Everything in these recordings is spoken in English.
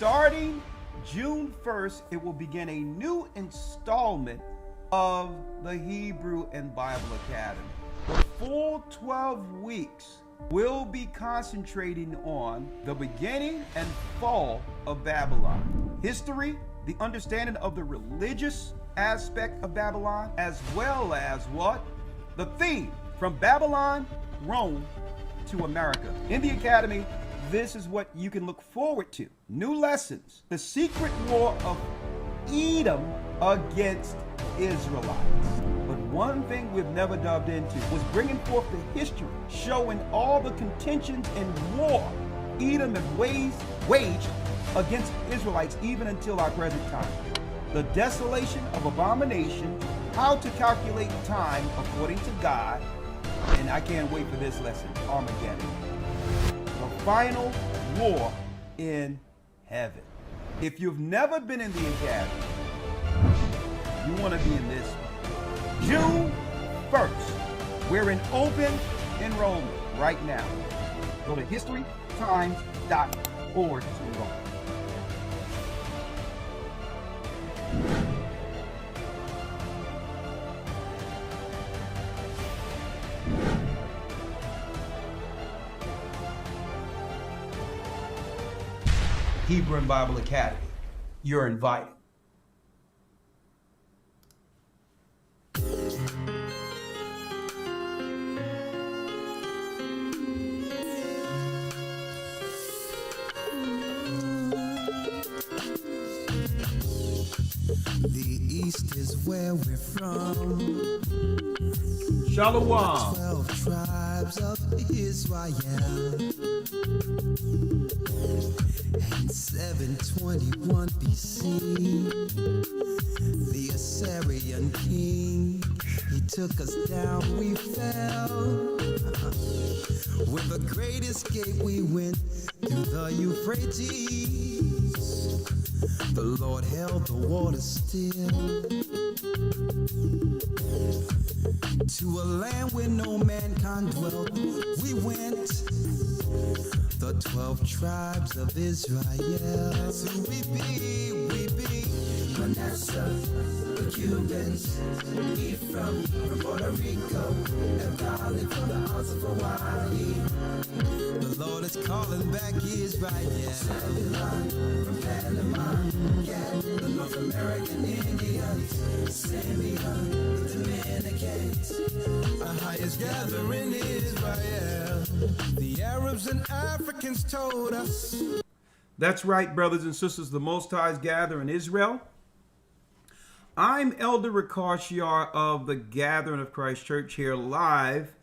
Starting June 1st, it will begin a new installment of the Hebrew and Bible Academy. The full 12 weeks will be concentrating on the beginning and fall of Babylon, history, the understanding of the religious aspect of Babylon, as well as what? The theme from Babylon, Rome to America. In the Academy, this is what you can look forward to. New lessons, the secret war of Edom against Israelites. But one thing we've never delved into was bringing forth the history, showing all the contentions and war Edom has waged against Israelites even until our present time. The desolation of abomination, how to calculate time according to God, and I can't wait for this lesson, Armageddon. The final war in heaven. If you've never been in the Academy, you want to be in this one. June 1st, we're in open enrollment right now. Go to historytimes.org to enroll. Hebrew and Bible Academy. You're invited. The East is where we're from. Shalom. 12 tribes of Israel. And 721 BC, the Assyrian king, he took us down, we fell. With a great escape, we went through the Euphrates. The Lord held the water still. To a land where no mankind dwelt, we went. The 12 tribes of Israel. That's who we be. Manasseh, the Cubans, Ephraim from Puerto Rico, and Valley from the Isles of Hawaii. The Lord is calling back Israel. Babylon from Panama, Gad, the North American Indians, Simeon, the Dominicans, our highest gathering Israel. The Arabs and Africans told us. That's right, brothers and sisters, the Most High's gather in Israel. I'm Elder Ricard of the Gathering of Christ Church here live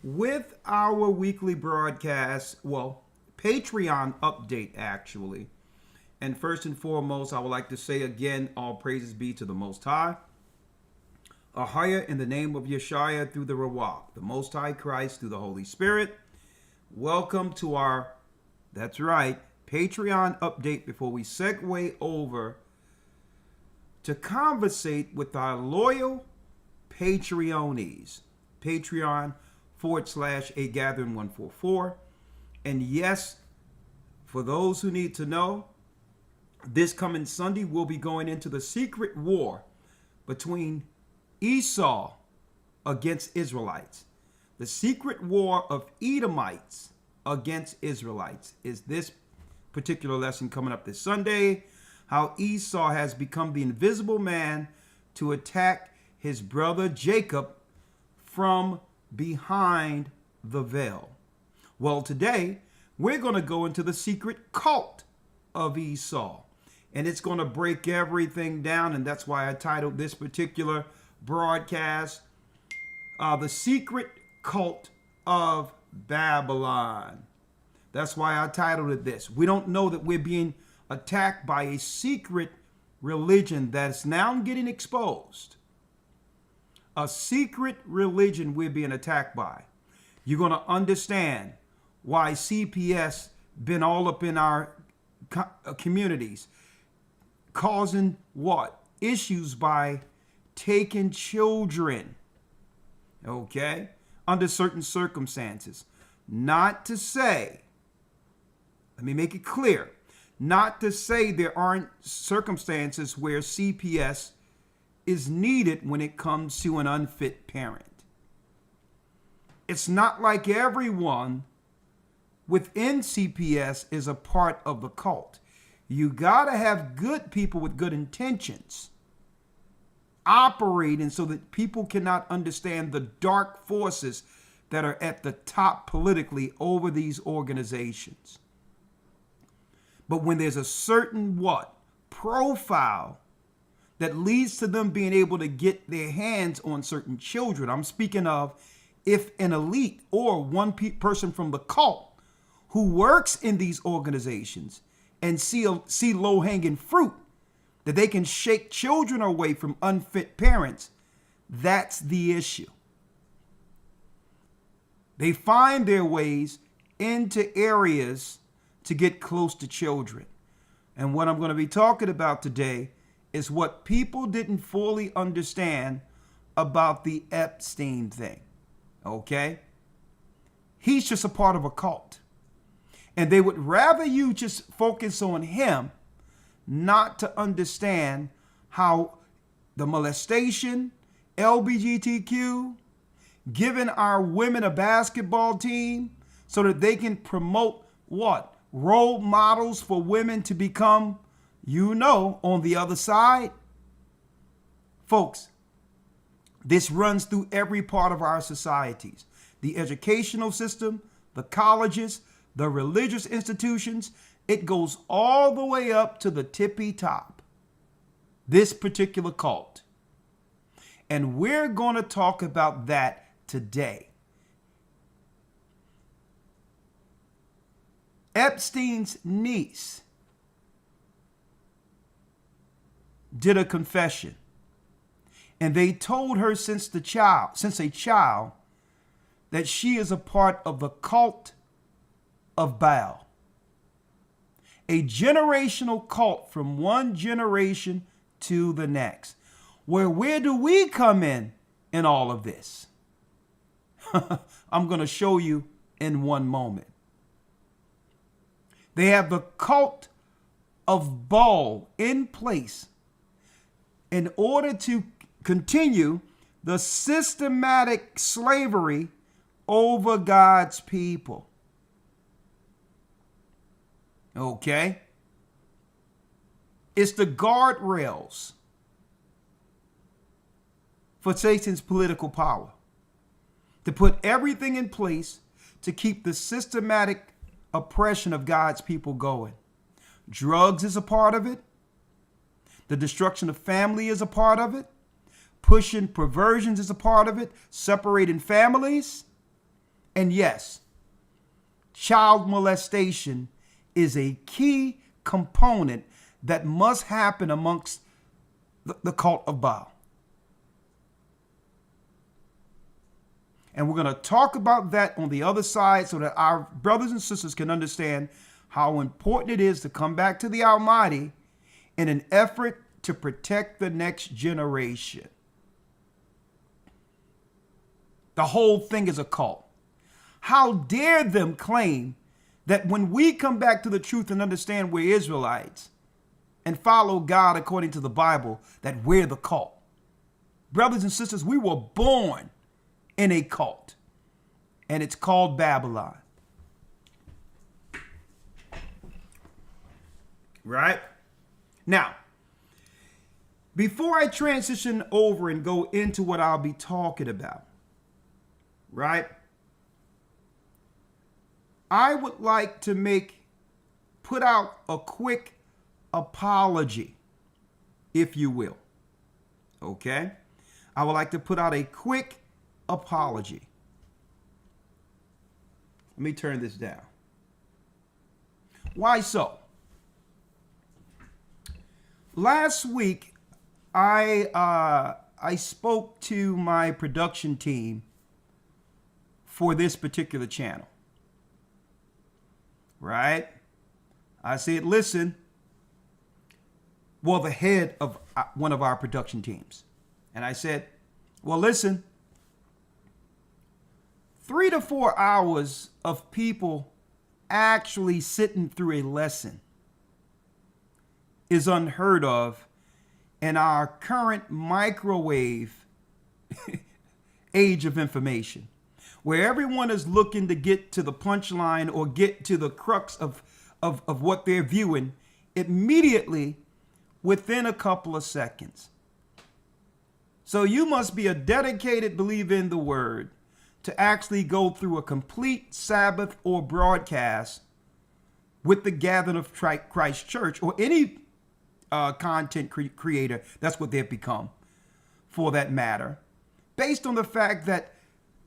with our weekly broadcast, Patreon update actually. And first and foremost, I would like to say again, all praises be to the Most High. Ahaya in the name of Yeshua through the Rawak, the Most High Christ through the Holy Spirit. Welcome to our, that's right, Patreon update before we segue over to conversate with our loyal Patreonies. Patreon.com/agathering144. And yes, for those who need to know, this coming Sunday we'll be going into the secret war between Esau against Israelites. The secret war of Edomites against Israelites is this particular lesson coming up this Sunday. How Esau has become the invisible man to attack his brother Jacob from behind the veil. Well, today we're going to go into the secret cult of Esau. And it's going to break everything down. And that's why I titled this particular broadcast, The Secret Cult of Babylon. That's why I titled it this. We don't know that we're being attacked by a secret religion that's now getting exposed. A secret religion we're being attacked by. You're going to understand why CPS been all up in our communities, causing what? Issues by taking children, okay, under certain circumstances. Not to say, let me make it clear, Not to say there aren't circumstances where CPS is needed when it comes to an unfit parent. It's not like everyone within CPS is a part of the cult. You got to have good people with good intentions operating so that people cannot understand the dark forces that are at the top politically over these organizations. But when there's a certain profile that leads to them being able to get their hands on certain children, I'm speaking of if an elite or one person from the cult who works in these organizations and see low-hanging fruit, that they can shake children away from unfit parents, that's the issue. They find their ways into areas to get close to children. And what I'm going to be talking about today is what people didn't fully understand about the Epstein thing. Okay? He's just a part of a cult. And they would rather you just focus on him, not to understand how the molestation, LGBTQ, giving our women a basketball team so that they can promote role models for women to become, on the other side. Folks, this runs through every part of our societies. The educational system, the colleges, the religious institutions, it goes all the way up to the tippy top. This particular cult. And we're going to talk about that today. Epstein's niece did a confession, and they told her since a child that she is a part of the cult of Baal, a generational cult from one generation to the next. Where do we come in all of this? I'm going to show you in one moment. They have the cult of Baal in place in order to continue the systematic slavery over God's people. Okay? It's the guardrails for Satan's political power. To put everything in place to keep the systematic oppression of God's people going. Drugs is a part of it. The destruction of family is a part of it. Pushing perversions is a part of it. Separating families. And yes, child molestation is a key component that must happen amongst the cult of Baal. And we're going to talk about that on the other side so that our brothers and sisters can understand how important it is to come back to the Almighty in an effort to protect the next generation. The whole thing is a cult. How dare them claim that when we come back to the truth and understand we're Israelites and follow God according to the Bible, that we're the cult. Brothers and sisters, we were born in a cult, and it's called Babylon. Right? Now, before I transition over and go into what I'll be talking about, right, I would like to put out a quick apology, if you will. Okay? I would like to put out a quick apology. Let me turn this down. Why so? Last week, I spoke to my production team for this particular channel. Right? I said, listen, the head of one of our production teams. And I said, listen, 3 to 4 hours of people actually sitting through a lesson is unheard of in our current microwave age of information, where everyone is looking to get to the punchline or get to the crux of what they're viewing immediately within a couple of seconds. So you must be a dedicated believer in the word to actually go through a complete Sabbath or broadcast with the gathering of Christ Church, or any content creator. That's what they've become, for that matter, based on the fact that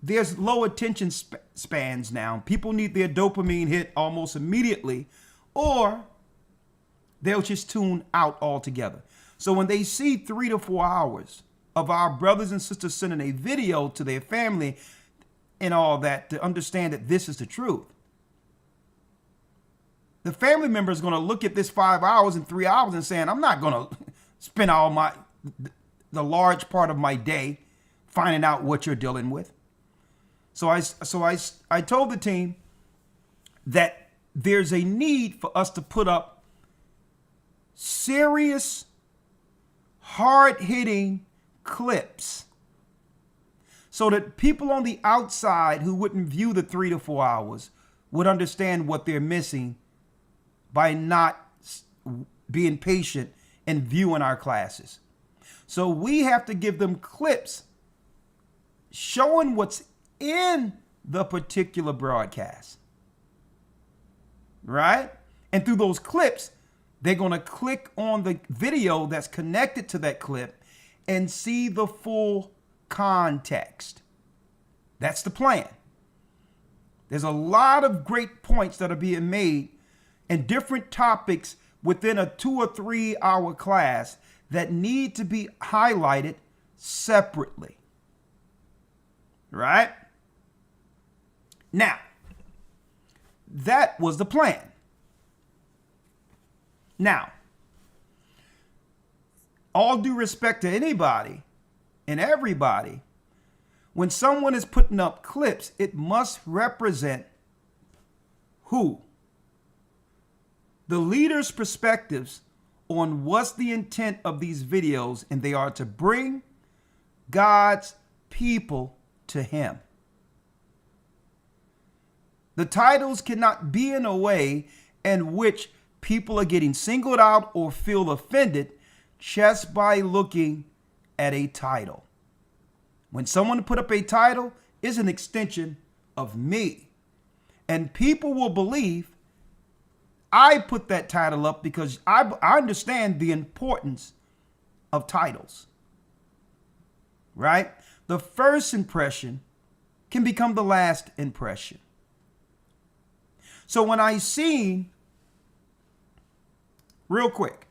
there's low attention spans now. People need their dopamine hit almost immediately, or they'll just tune out altogether. So when they see 3 to 4 hours of our brothers and sisters sending a video to their family and all that, to understand that this is the truth, the family member is going to look at this 5 hours and 3 hours and saying, I'm not going to spend the large part of my day finding out what you're dealing with. So I told the team that there's a need for us to put up serious, hard-hitting clips so that people on the outside who wouldn't view the 3 to 4 hours would understand what they're missing by not being patient and viewing our classes. So we have to give them clips showing what's in the particular broadcast, right? And through those clips, they're going to click on the video that's connected to that clip and see the full context. That's the plan. There's a lot of great points that are being made and different topics within a 2 or 3 hour class that need to be highlighted separately. Right? Now, that was the plan. Now, all due respect to anybody and everybody, when someone is putting up clips, it must represent who? The leaders' perspectives on what's the intent of these videos, and they are to bring God's people to him. The titles cannot be in a way in which people are getting singled out or feel offended just by looking at a title. When someone put up a title, it's an extension of me. And people will believe I put that title up because I understand the importance of titles, right? The first impression can become the last impression. So when I seen, real quick,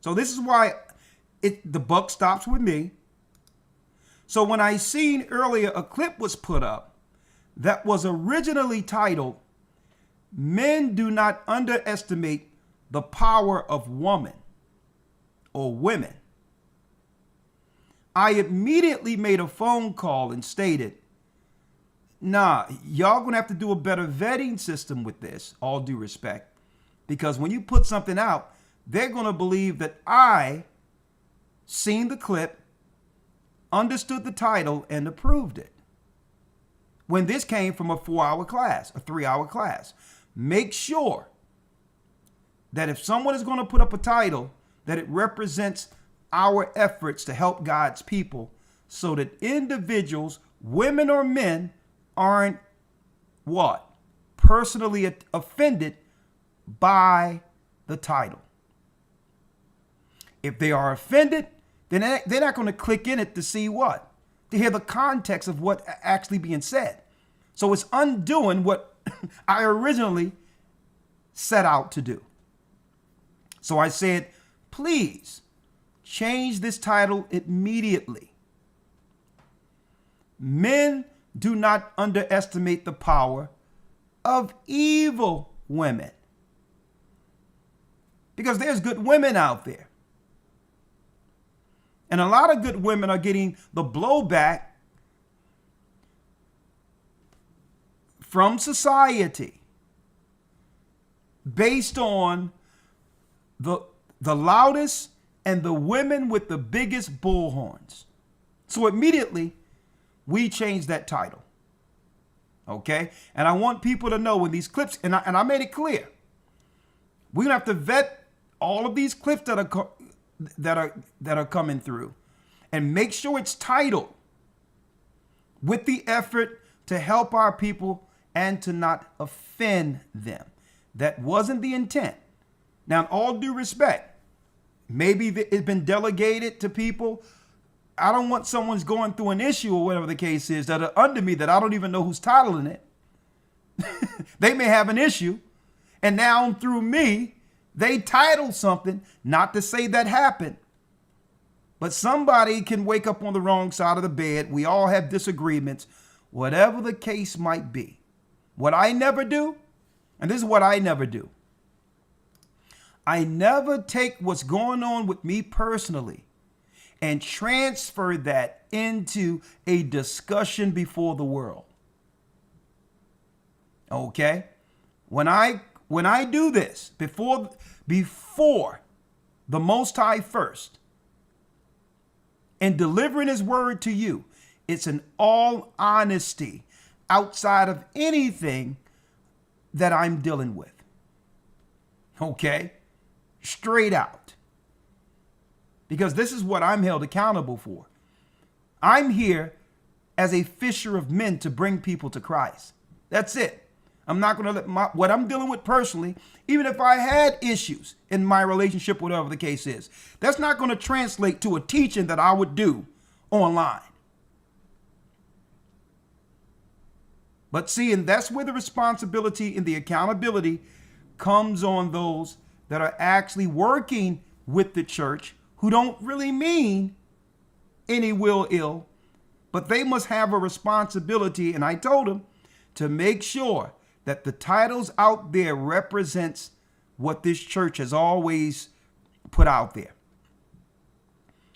so this is why the buck stops with me. So when I seen earlier a clip was put up that was originally titled, "Men Do Not Underestimate the Power of Woman or Women," I immediately made a phone call and stated, nah, y'all gonna have to do a better vetting system with this, all due respect. Because when you put something out, they're gonna believe that I seen the clip, understood the title, and approved it. When this came from a 4-hour class, a 3-hour class. Make sure that if someone is going to put up a title, that it represents our efforts to help God's people, so that individuals, women or men, aren't what? Personally offended by the title. If they are offended, then they're not going to click in it to see what? To hear the context of what actually being said. So it's undoing what I originally set out to do. So I said, please change this title immediately. Men do not underestimate the power of evil women. Because there's good women out there. And a lot of good women are getting the blowback from society based on the loudest and the women with the biggest bullhorns. So immediately we changed that title. Okay? And I want people to know when these clips, and I made it clear, we're gonna have to vet all of these clips that are coming through and make sure it's titled with the effort to help our people and to not offend them. That wasn't the intent. Now, in all due respect, maybe it's been delegated to people. I don't want someone's going through an issue or whatever the case is that are under me that I don't even know who's titling it. They may have an issue, and now through me, they title something, not to say that happened. But somebody can wake up on the wrong side of the bed. We all have disagreements, whatever the case might be. What I never do, and this is what I never do, I never take what's going on with me personally and transfer that into a discussion before the world. Okay? When I do this, before the Most High first, and delivering his word to you, it's in all honesty, outside of anything that I'm dealing with. Okay? Straight out. Because this is what I'm held accountable for. I'm here as a fisher of men to bring people to Christ. That's it. I'm not going to let what I'm dealing with personally, even if I had issues in my relationship, whatever the case is, that's not going to translate to a teaching that I would do online. But see, and that's where the responsibility and the accountability comes on those that are actually working with the church, who don't really mean any will ill, but they must have a responsibility, and I told them, to make sure that the titles out there represents what this church has always put out there.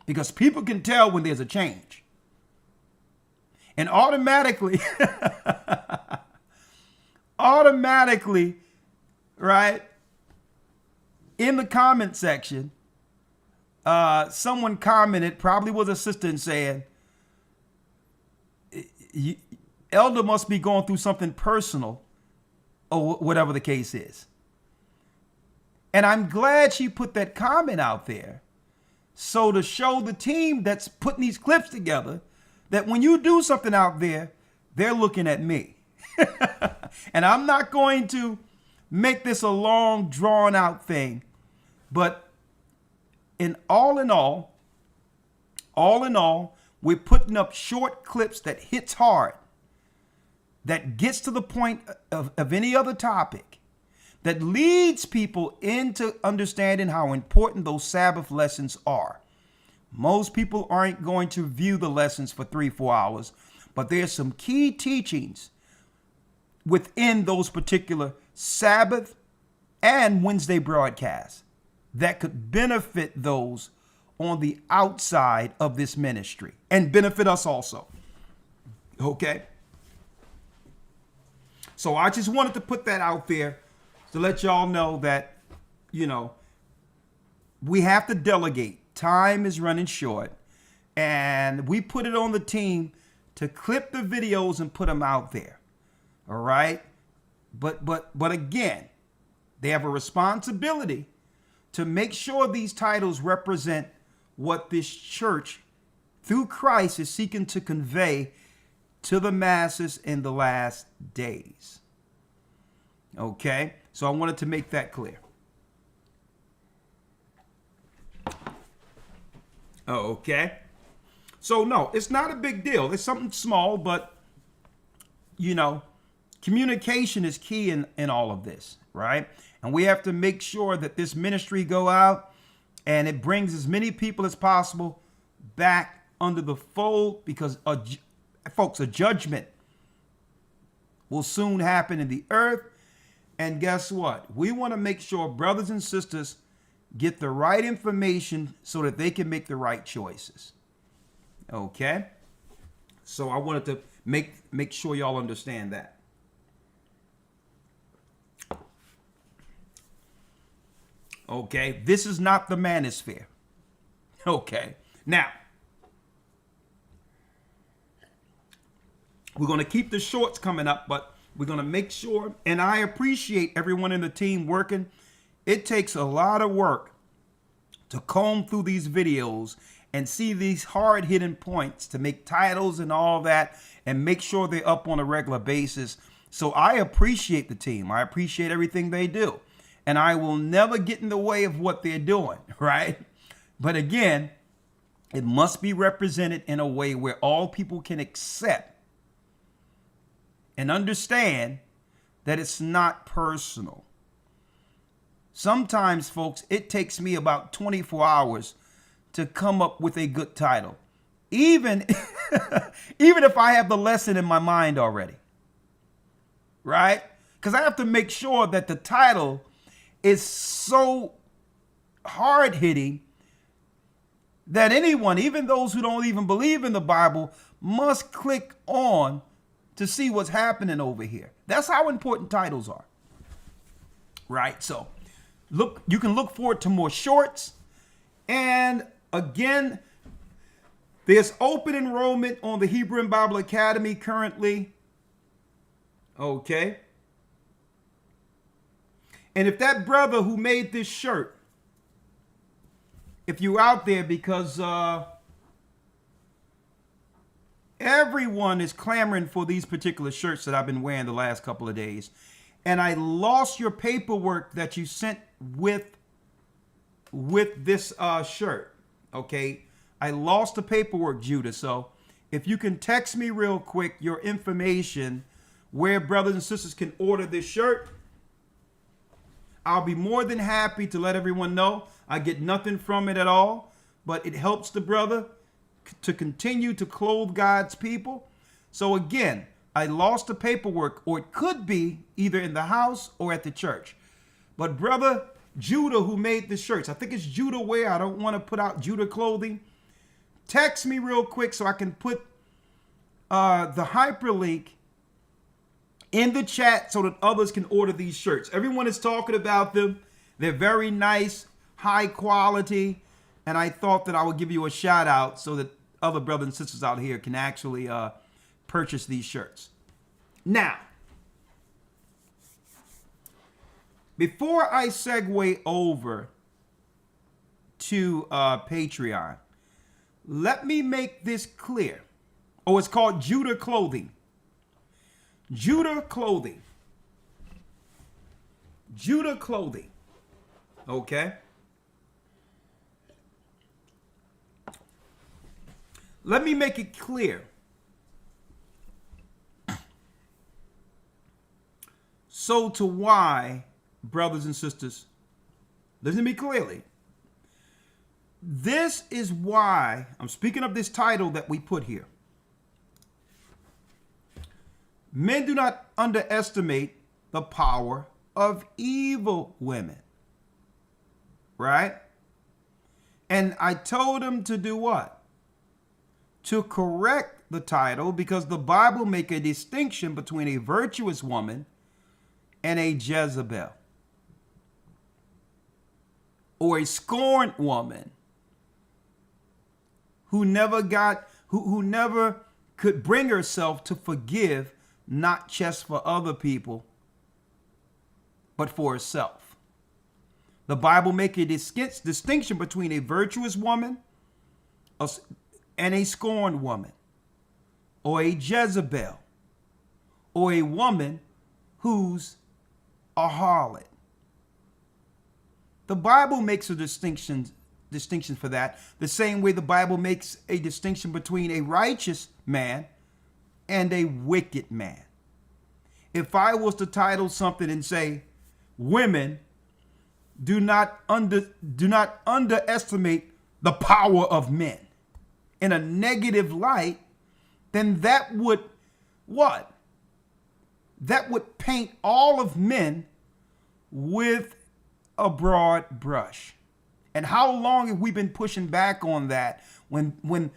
Because people can tell when there's a change. And automatically, right, in the comment section, someone commented, probably was a sister, and saying, Elder must be going through something personal, or whatever the case is. And I'm glad she put that comment out there, so to show the team that's putting these clips together that when you do something out there, they're looking at me. And I'm not going to make this a long, drawn out thing, but all in all, we're putting up short clips that hits hard, that gets to the point of any other topic, that leads people into understanding how important those Sabbath lessons are. Most people aren't going to view the lessons for 3-4 hours, but there's some key teachings within those particular Sabbath and Wednesday broadcasts that could benefit those on the outside of this ministry and benefit us also. Okay? So I just wanted to put that out there to let y'all know that, we have to delegate. Time is running short, and we put it on the team to clip the videos and put them out there. All right? But again, they have a responsibility to make sure these titles represent what this church, through Christ, is seeking to convey to the masses in the last days. Okay? So I wanted to make that clear. Okay? So no, it's not a big deal. It's something small, but, communication is key in all of this, right? And we have to make sure that this ministry go out and it brings as many people as possible back under the fold, because folks, a judgment will soon happen in the earth. And guess what? We want to make sure brothers and sisters get the right information so that they can make the right choices. Okay? So I wanted to make sure y'all understand that. Okay, this is not the manosphere. Okay, now we're going to keep the shorts coming up, but we're going to make sure, and I appreciate everyone in the team working. It takes a lot of work to comb through these videos and see these hard hitting points to make titles and all that and make sure they're up on a regular basis. So I appreciate the team. I appreciate everything they do. And I will never get in the way of what they're doing, right? But again, it must be represented in a way where all people can accept and understand that it's not personal. Sometimes, folks, it takes me about 24 hours to come up with a good title, even if I have the lesson in my mind already, right? Because I have to make sure that the title is so hard-hitting that anyone, even those who don't even believe in the Bible, must click on to see what's happening over here. That's how important titles are, right? So look, you can look forward to more shorts. And again, there's open enrollment on the Hebrew and Bible Academy currently. Okay. And if that brother who made this shirt, if you're out there, because everyone is clamoring for these particular shirts that I've been wearing the last couple of days, and I lost your paperwork that you sent with this shirt. Okay, I lost the paperwork, Judah. So if you can text me real quick your information where brothers and sisters can order this shirt, I'll be more than happy to let everyone know. I get nothing from it at all, but it helps the brother to continue to clothe God's people. So again, I lost the paperwork, or it could be either in the house or at the church. But brother Judah, who made the shirts, I think it's Judah Wear. I don't want to put out Judah Clothing. Text me real quick so I can put the hyperlink in the chat so that others can order these shirts. Everyone is talking about them. They're very nice, high quality, and I thought that I would give you a shout out so that other brothers and sisters out here can actually purchase these shirts. Now, before I segue over to Patreon, let me make this clear. Oh, it's called Judah Clothing. Judah Clothing. Judah Clothing. Okay. Let me make it clear. So to why, brothers and sisters, listen to me clearly. This is why I'm speaking of this title that we put here. Men do not underestimate the power of evil women. Right? And I told him to do what? To correct the title, because the Bible make a distinction between a virtuous woman and a Jezebel, or a scorned woman who never could bring herself to forgive, not just for other people, but for herself. The Bible makes a distinction between a virtuous woman and a scorned woman, or a Jezebel, or a woman who's a harlot. The Bible makes a distinction for that, the same way the Bible makes a distinction between a righteous man and a wicked man. If I was to title something and say, women do not underestimate the power of men in a negative light, then that would what? That would paint all of men with a broad brush. And how long have we been pushing back on that when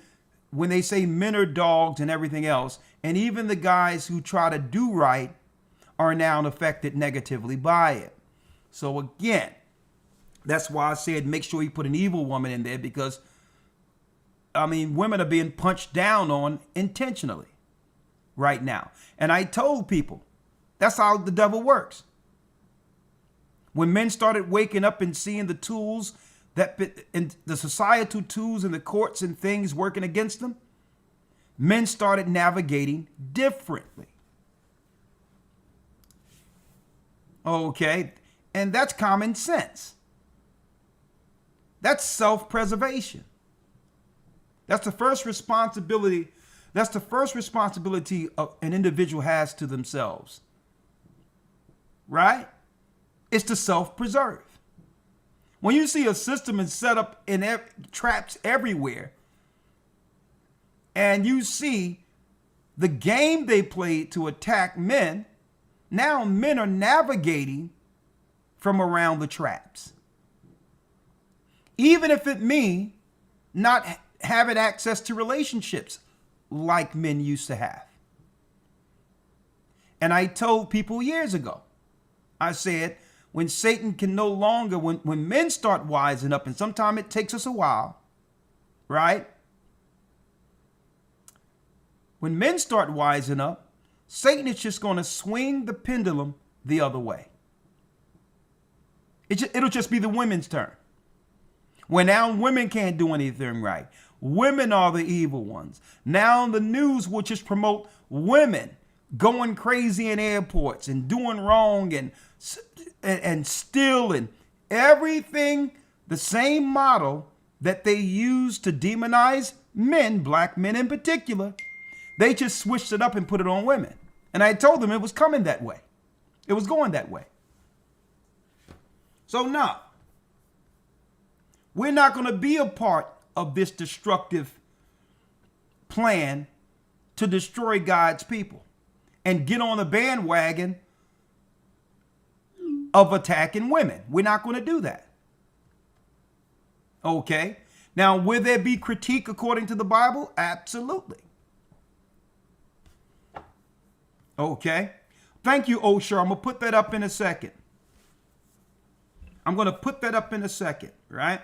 they say men are dogs and everything else, and even the guys who try to do right are now affected negatively by it. So again, That's why I said make sure you put an evil woman in there, because, I mean, women are being punched down on intentionally right now. And I told people that's how the devil works. When men started waking up and seeing the tools and the societal tools in the courts and things working against them, men started navigating differently. Okay, and that's common sense. That's self-preservation. That's the first responsibility. That's the first responsibility an individual has to themselves. Right? It's to self-preserve. When you see a system is set up in traps everywhere, and you see the game they played to attack men, now men are navigating from around the traps. Even if it means not having access to relationships like men used to have. And I told people years ago, I said, when Satan can no longer, when men start wising up, and sometimes it takes us a while, right? When men start wising up, Satan is just going to swing the pendulum the other way. It'll just be the women's turn. When now women can't do anything right. Women are the evil ones. Now the news will just promote women going crazy in airports and doing wrong and stealing everything, the same model that they use to demonize men, black men in particular. They just switched it up and put it on women. And I told them it was coming that way. It was going that way. So now, we're not going to be a part of this destructive plan to destroy God's people and get on the bandwagon of attacking women. We're not going to do that. Okay. Now, will there be critique according to the Bible? Absolutely. Okay. Thank you, Osher. I'm going to put that up in a second. Right?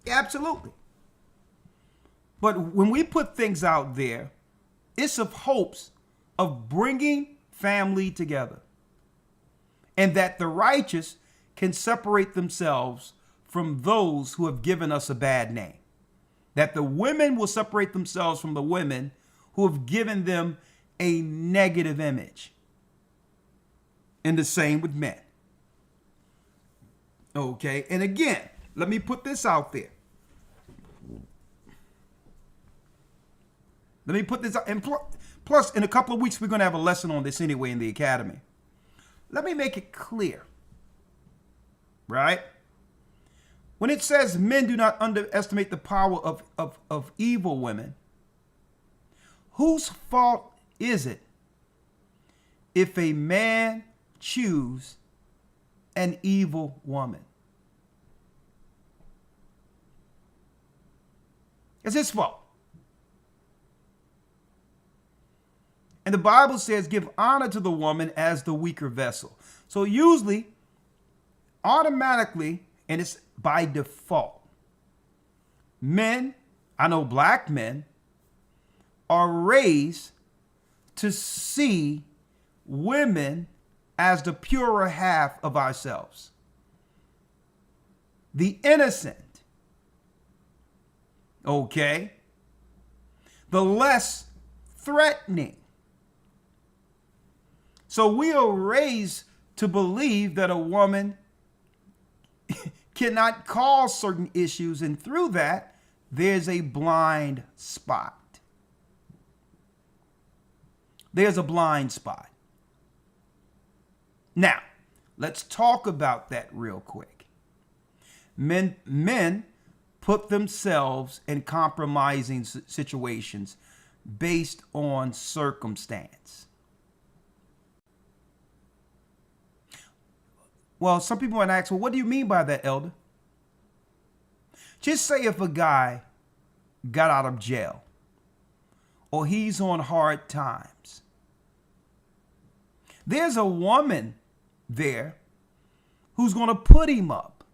Absolutely. But when we put things out there, it's of hopes of bringing family together, and that the righteous can separate themselves from those who have given us a bad name. That the women will separate themselves from the women who have given them a negative image. And the same with men. Okay, and again, let me put this out there. And plus, in a couple of weeks, we're going to have a lesson on this anyway in the academy. Let me make it clear, right? When it says men do not underestimate the power of evil women, whose fault is it if a man choose an evil woman? It's his fault. And the Bible says, give honor to the woman as the weaker vessel. So usually, automatically, and it's by default, men, I know black men, are raised to see women as the purer half of ourselves. The innocent. Okay? The less threatening. So we are raised to believe that a woman cannot cause certain issues, and through that, there's a blind spot. There's a blind spot. Now, let's talk about that real quick. Men put themselves in compromising situations based on circumstance. Well, some people might ask, well, what do you mean by that, Elder? Just say if a guy got out of jail or he's on hard times, there's a woman there who's going to put him up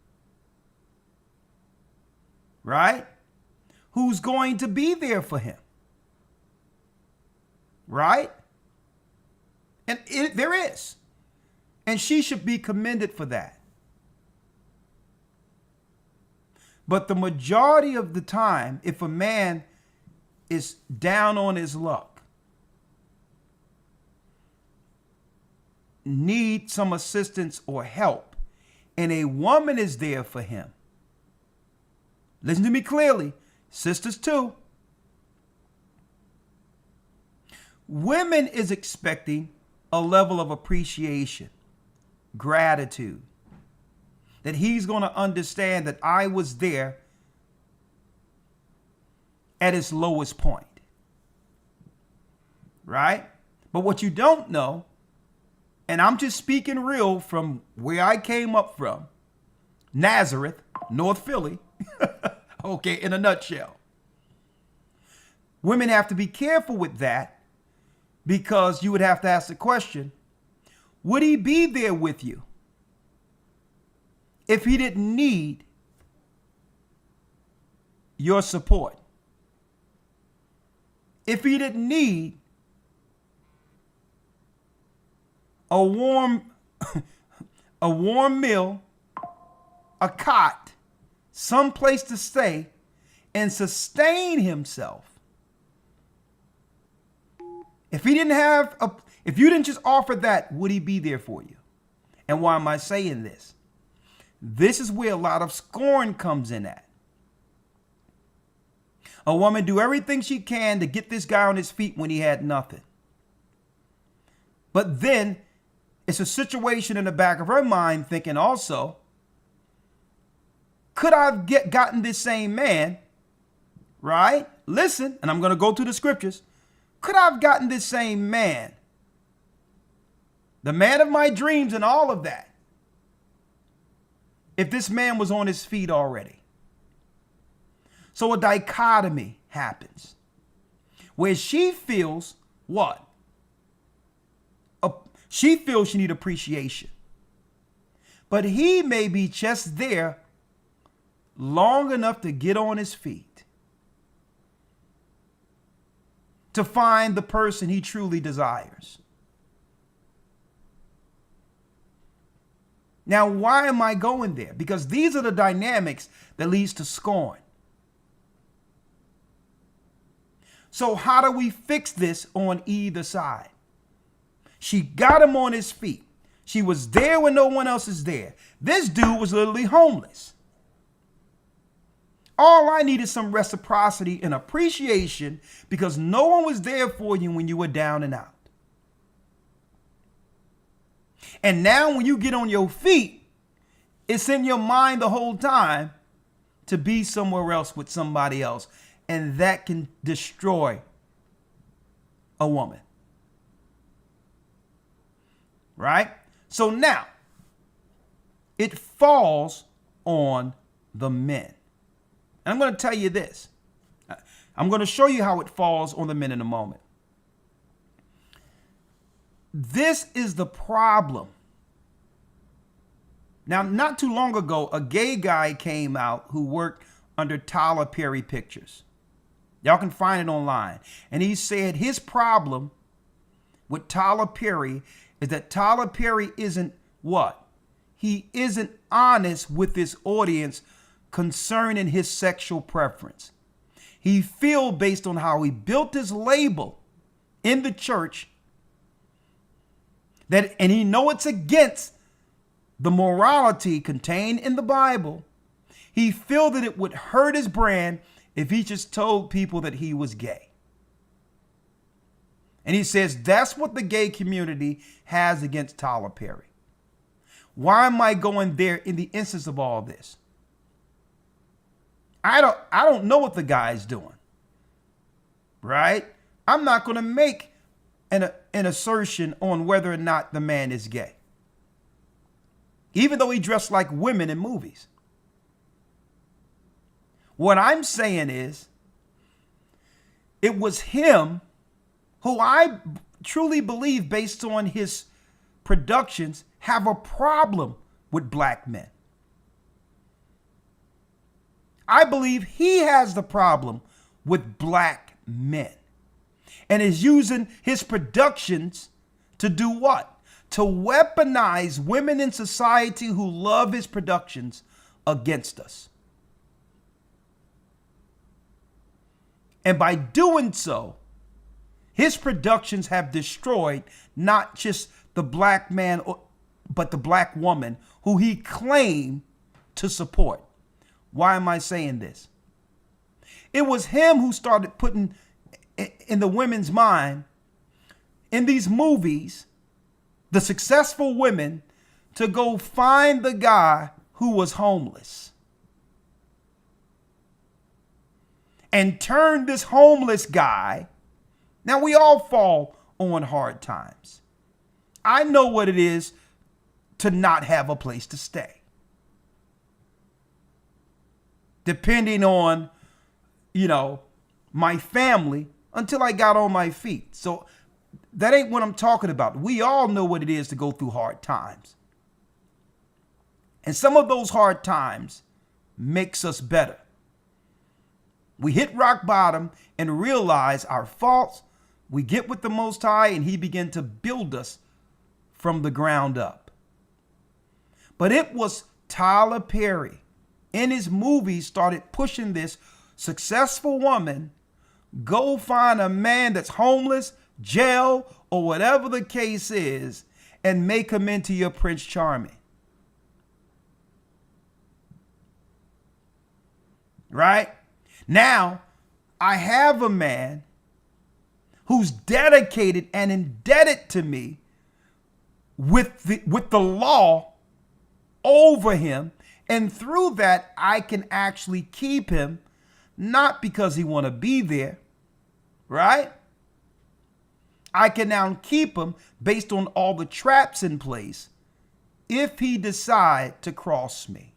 right? Who's going to be there for him, right? And there is. And she should be commended for that. But the majority of the time, if a man is down on his luck, need some assistance or help, and a woman is there for him, listen to me clearly, sisters too. Women is expecting a level of appreciation, gratitude, that he's going to understand that I was there at its lowest point, right? But what you don't know, and I'm just speaking real from where I came up from, Nazareth, North Philly, okay, in a nutshell. Women have to be careful with that, because you would have to ask the question, would he be there with you if he didn't need your support? If he didn't need a warm meal, a cot, some place to stay and sustain himself. If he didn't have if you didn't just offer that, would he be there for you? And why am I saying this? This is where a lot of scorn comes in at. A woman do everything she can to get this guy on his feet when he had nothing. But then it's a situation in the back of her mind thinking also, could I have gotten this same man, right? Listen, and I'm going to go to the scriptures. Could I have gotten this same man, the man of my dreams and all of that, if this man was on his feet already? So a dichotomy happens where she feels what? She feels she needs appreciation. But he may be just there long enough to get on his feet, to find the person he truly desires. Now, why am I going there? Because these are the dynamics that leads to scorn. So how do we fix this on either side? She got him on his feet. She was there when no one else is there. This dude was literally homeless. All I need is some reciprocity and appreciation, because no one was there for you when you were down and out. And now when you get on your feet, it's in your mind the whole time to be somewhere else with somebody else. And that can destroy a woman. Right? So now, it falls on the men. And I'm going to tell you this. I'm going to show you how it falls on the men in a moment. This is the problem. Now, not too long ago, a gay guy came out who worked under Tyler Perry Pictures. Y'all can find it online. And he said his problem with Tyler Perry is that Tyler Perry isn't what? He isn't honest with his audience concerning his sexual preference. He feels, based on how he built his label in the church, that, and he know it's against the morality contained in the Bible, he feel that it would hurt his brand if he just told people that he was gay. And he says that's what the gay community has against Tyler Perry. Why am I going there in the instance of all this? I don't know what the guy's doing. Right? I'm not going to make an assertion on whether or not the man is gay, even though he dressed like women in movies. What I'm saying is, it was him who I truly believe, based on his productions, have a problem with black men. I believe he has the problem with black men and is using his productions to do what? To weaponize women in society who love his productions against us. And by doing so, his productions have destroyed not just the black man, but the black woman who he claimed to support. Why am I saying this? It was him who started putting in the women's mind, in these movies, the successful women, to go find the guy who was homeless and turn this homeless guy. Now, we all fall on hard times. I know what it is to not have a place to stay. Depending on, my family, until I got on my feet. So that ain't what I'm talking about. We all know what it is to go through hard times. And some of those hard times makes us better. We hit rock bottom and realize our faults. We get with the Most High and he began to build us from the ground up. But it was Tyler Perry in his movie started pushing this successful woman, go find a man that's homeless, jail, or whatever the case is, and make him into your Prince Charming. Right? Now, I have a man who's dedicated and indebted to me with the law over him. And through that, I can actually keep him, not because he want to be there, right? I can now keep him based on all the traps in place if he decide to cross me.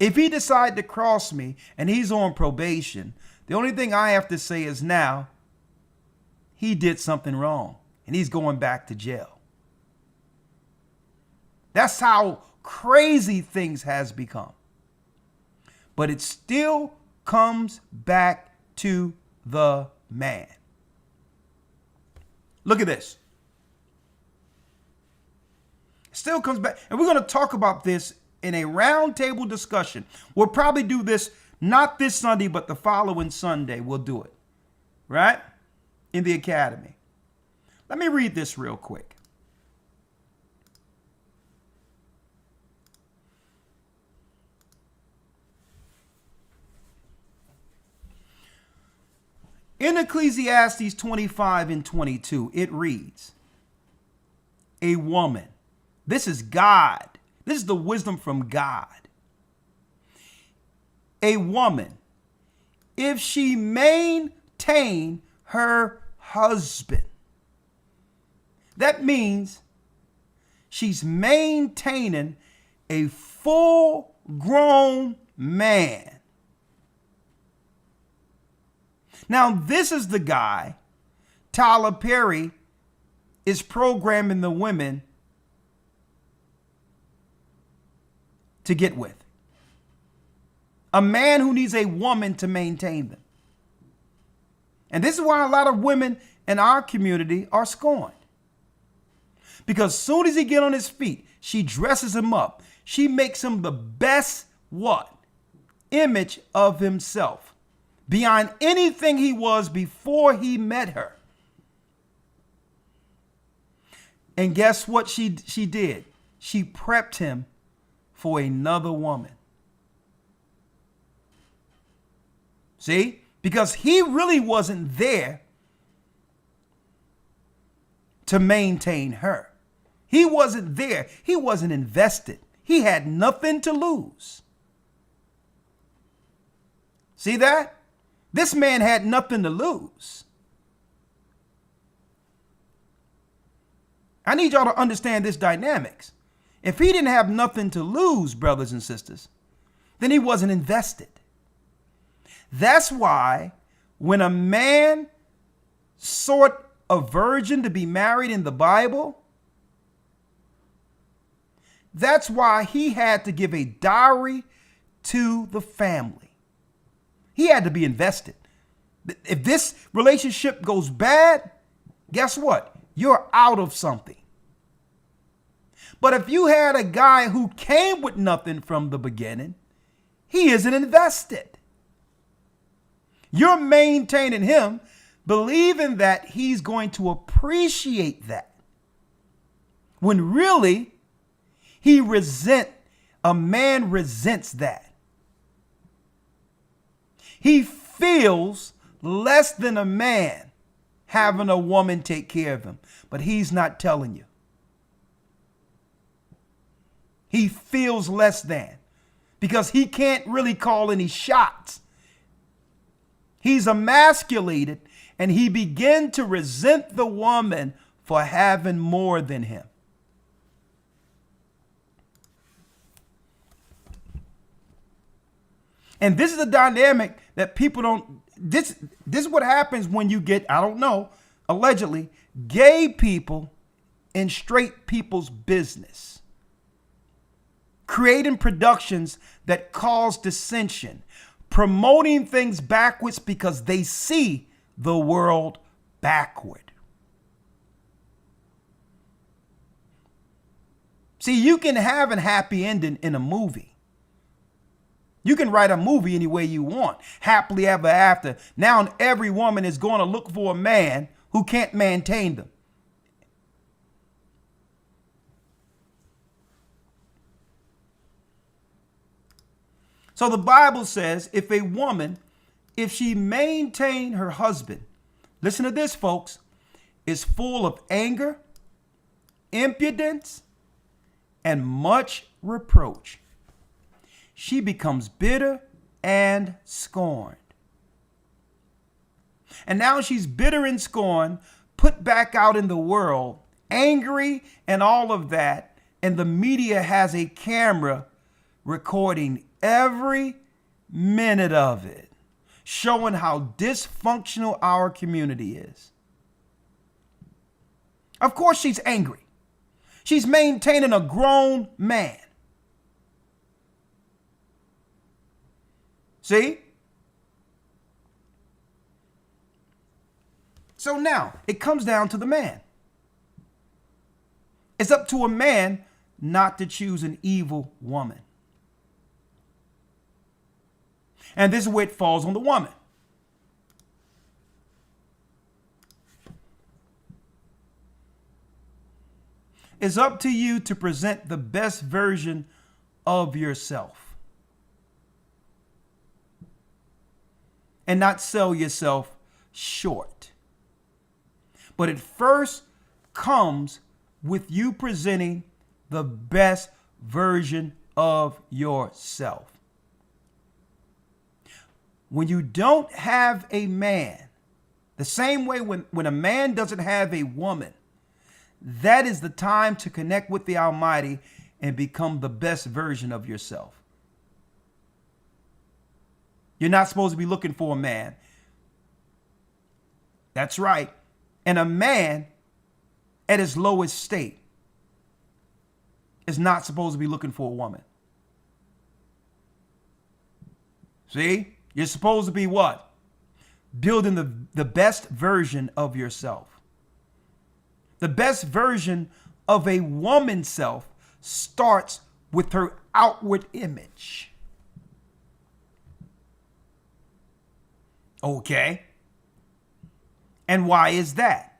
If he decide to cross me and he's on probation, the only thing I have to say is now he did something wrong and he's going back to jail. That's how crazy things has become. But it still comes back to the man. Look at this. It still comes back. And we're going to talk about this in a roundtable discussion. We'll probably do this not this Sunday, but the following Sunday. We'll do it. Right? In the academy. Let me read this real quick. In Ecclesiastes 25 and 22, it reads, a woman. This is God. This is the wisdom from God. A woman, if she maintain her husband, that means she's maintaining a full-grown man. Now, this is the guy Tyler Perry is programming the women to get with. A man who needs a woman to maintain them. And this is why a lot of women in our community are scorned. Because as soon as he get on his feet, she dresses him up. She makes him the best what? Image of himself. Beyond anything he was before he met her. And guess what she did? She prepped him for another woman. See? Because he really wasn't there to maintain her. He wasn't there. He wasn't invested. He had nothing to lose. See that? This man had nothing to lose. I need y'all to understand this dynamics. If he didn't have nothing to lose, brothers and sisters, then he wasn't invested. That's why when a man sought a virgin to be married in the Bible, That's why he had to give a dowry to the family. He had to be invested. If this relationship goes bad, guess what? You're out of something. But if you had a guy who came with nothing from the beginning, he isn't invested. You're maintaining him, believing that he's going to appreciate that. When really, a man resents that. He feels less than a man having a woman take care of him, but he's not telling you. He feels less than because he can't really call any shots. He's emasculated and he began to resent the woman for having more than him. And this is a dynamic that people don't, this is what happens when you get, I don't know, allegedly, gay people in straight people's business. Creating productions that cause dissension, promoting things backwards because they see the world backward. See, you can have a happy ending in a movie. You can write a movie any way you want. Happily ever after. Now every woman is going to look for a man who can't maintain them. So the Bible says if she maintain her husband, listen to this, folks, is full of anger, impudence, and much reproach, she becomes bitter and scorned. And now she's bitter and scorned, put back out in the world, angry and all of that. And the media has a camera recording every minute of it, showing how dysfunctional our community is. Of course, she's angry. She's maintaining a grown man. See? So now it comes down to the man. It's up to a man not to choose an evil woman. And this is where it falls on the woman. It's up to you to present the best version of yourself and not sell yourself short. But it first comes with you presenting the best version of yourself. When you don't have a man, the same way when a man doesn't have a woman, that is the time to connect with the Almighty and become the best version of yourself. You're not supposed to be looking for a man. That's right. And a man at his lowest state is not supposed to be looking for a woman. See? You're supposed to be what? Building the best version of yourself. The best version of a woman's self starts with her outward image. Okay. And why is that?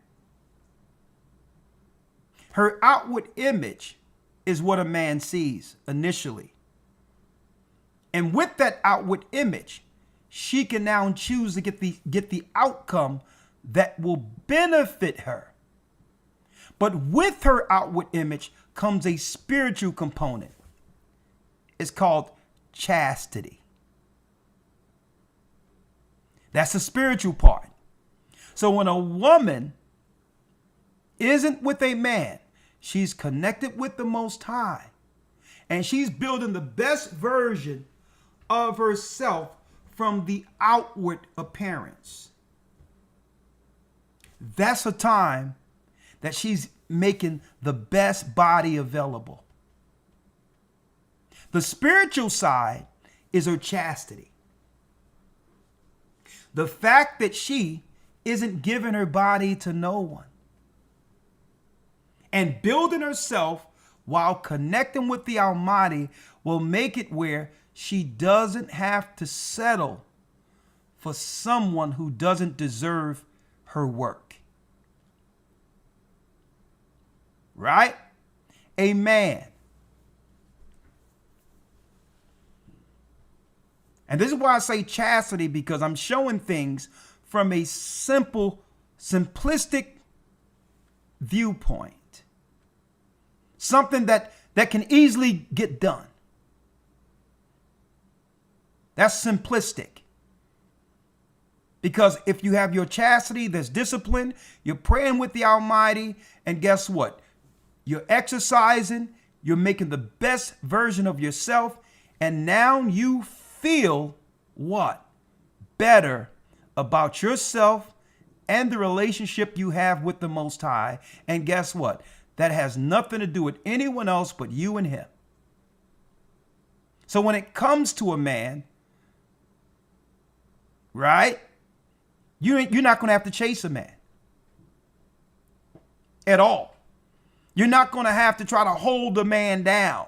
Her outward image is what a man sees initially. And with that outward image, she can now choose to get the outcome that will benefit her. But with her outward image comes a spiritual component. It's called chastity. That's the spiritual part. So when a woman isn't with a man, she's connected with the Most High. And she's building the best version of herself from the outward appearance. That's a time that she's making the best body available. The spiritual side is her chastity. The fact that she isn't giving her body to no one and building herself while connecting with the Almighty will make it where she doesn't have to settle for someone who doesn't deserve her work. Right? A man. And this is why I say chastity, because I'm showing things from a simplistic viewpoint. Something that can easily get done. That's simplistic. Because if you have your chastity, there's discipline, you're praying with the Almighty, and guess what? You're exercising, you're making the best version of yourself, and now you feel what? Better about yourself and the relationship you have with the Most High. And guess what? That has nothing to do with anyone else but you and him. So when it comes to a man, right? You're not going to have to chase a man at all. You're not going to have to try to hold a man down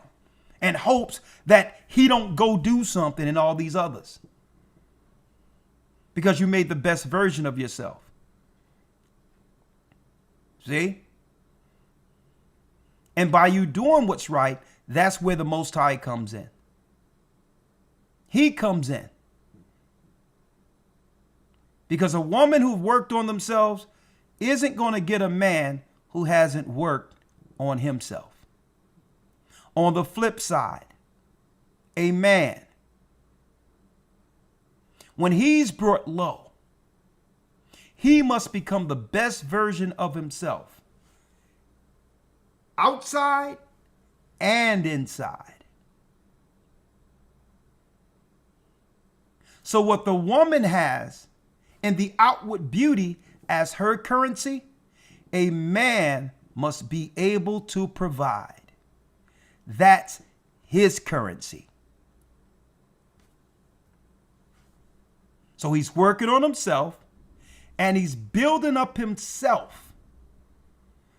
in hopes that he don't go do something and all these others. Because you made the best version of yourself. See? And by you doing what's right, that's where the Most High comes in. He comes in. Because a woman who worked on themselves isn't going to get a man who hasn't worked on himself. On the flip side, a man, when he's brought low, he must become the best version of himself, outside and inside. So what the woman has in the outward beauty as her currency, a man must be able to provide. That's his currency. So he's working on himself and he's building up himself.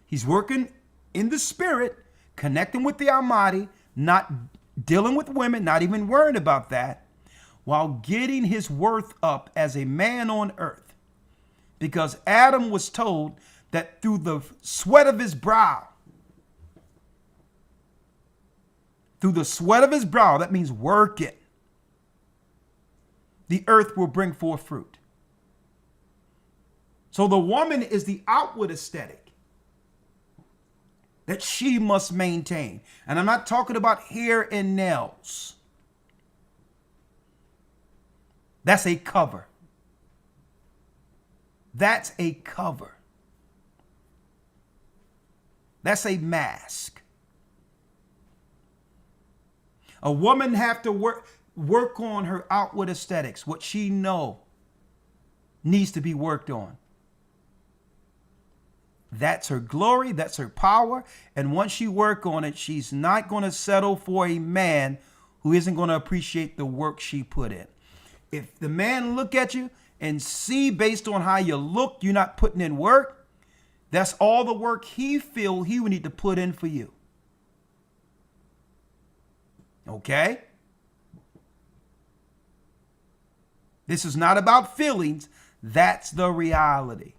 He's working in the spirit, connecting with the Almighty, not dealing with women, not even worrying about that, while getting his worth up as a man on earth. Because Adam was told that through the sweat of his brow, that means working, the earth will bring forth fruit. So the woman is the outward aesthetic that she must maintain. And I'm not talking about hair and nails. That's a cover. That's a cover. That's a mask. A woman have to work on her outward aesthetics, what she know needs to be worked on. That's her glory, that's her power, and once she work on it, she's not going to settle for a man who isn't going to appreciate the work she put in. If the man look at you and see based on how you look, you're not putting in work, that's all the work he feel he would need to put in for you. Okay? This is not about feelings. That's the reality.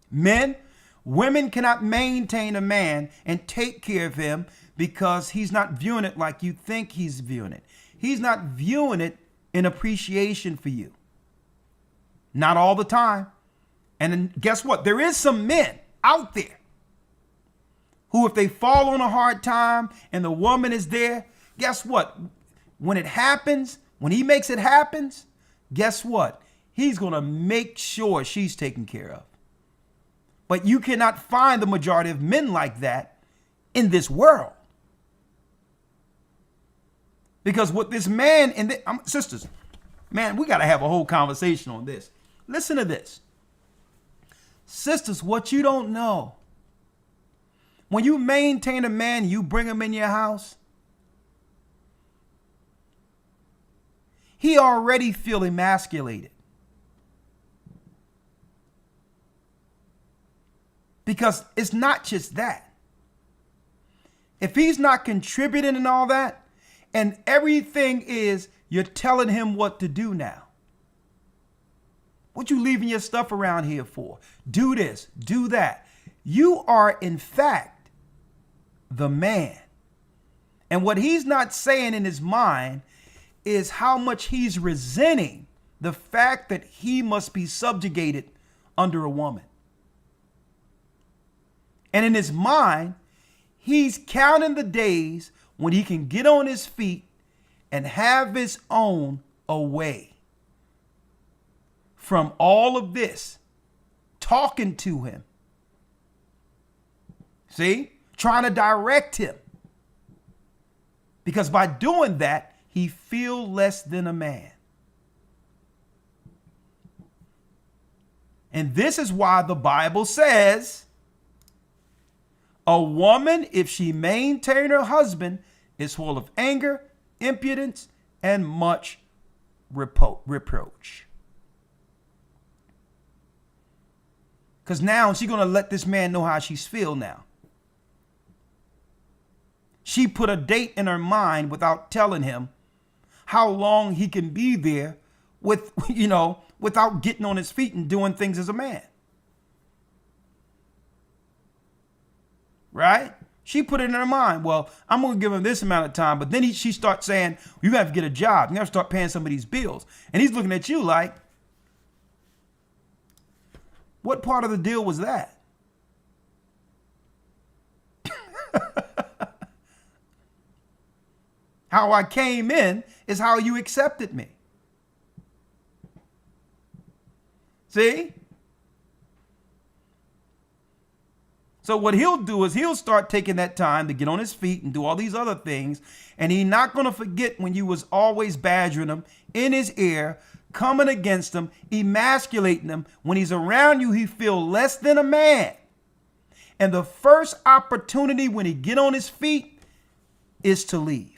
Men, women cannot maintain a man and take care of him because he's not viewing it like you think he's viewing it. He's not viewing it in appreciation for you. Not all the time. And then guess what? There is some men out there who, if they fall on a hard time and the woman is there, guess what? When it happens, when he makes it happen, guess what? He's going to make sure she's taken care of. But you cannot find the majority of men like that in this world. Because what this man and sisters, man, we got to have a whole conversation on this. Listen to this. Sisters, what you don't know, When you maintain a man, you bring him in your house, he already feel emasculated. Because it's not just that. If he's not contributing and all that, and everything is you're telling him what to do now. What you leaving your stuff around here for? Do this, do that. You are, in fact, the man. And what he's not saying in his mind is how much he's resenting the fact that he must be subjugated under a woman. And in his mind, he's counting the days when he can get on his feet and have his own away from all of this talking to him. See? Trying to direct him. Because by doing that, he feels less than a man. And this is why the Bible says a woman, if she maintain her husband, is full of anger, impudence, and much reproach. Because now she's going to let this man know how she's feel now. She put a date in her mind without telling him how long he can be there with, without getting on his feet and doing things as a man. Right? She put it in her mind. Well, I'm going to give him this amount of time. But then she starts saying, you have to get a job. You have to start paying some of these bills. And he's looking at you like, what part of the deal was that? How I came in is how you accepted me. See? So what he'll do is he'll start taking that time to get on his feet and do all these other things. And he's not going to forget when you was always badgering him in his ear, coming against him, emasculating him. When he's around you, he feel less than a man. And the first opportunity when he get on his feet is to leave.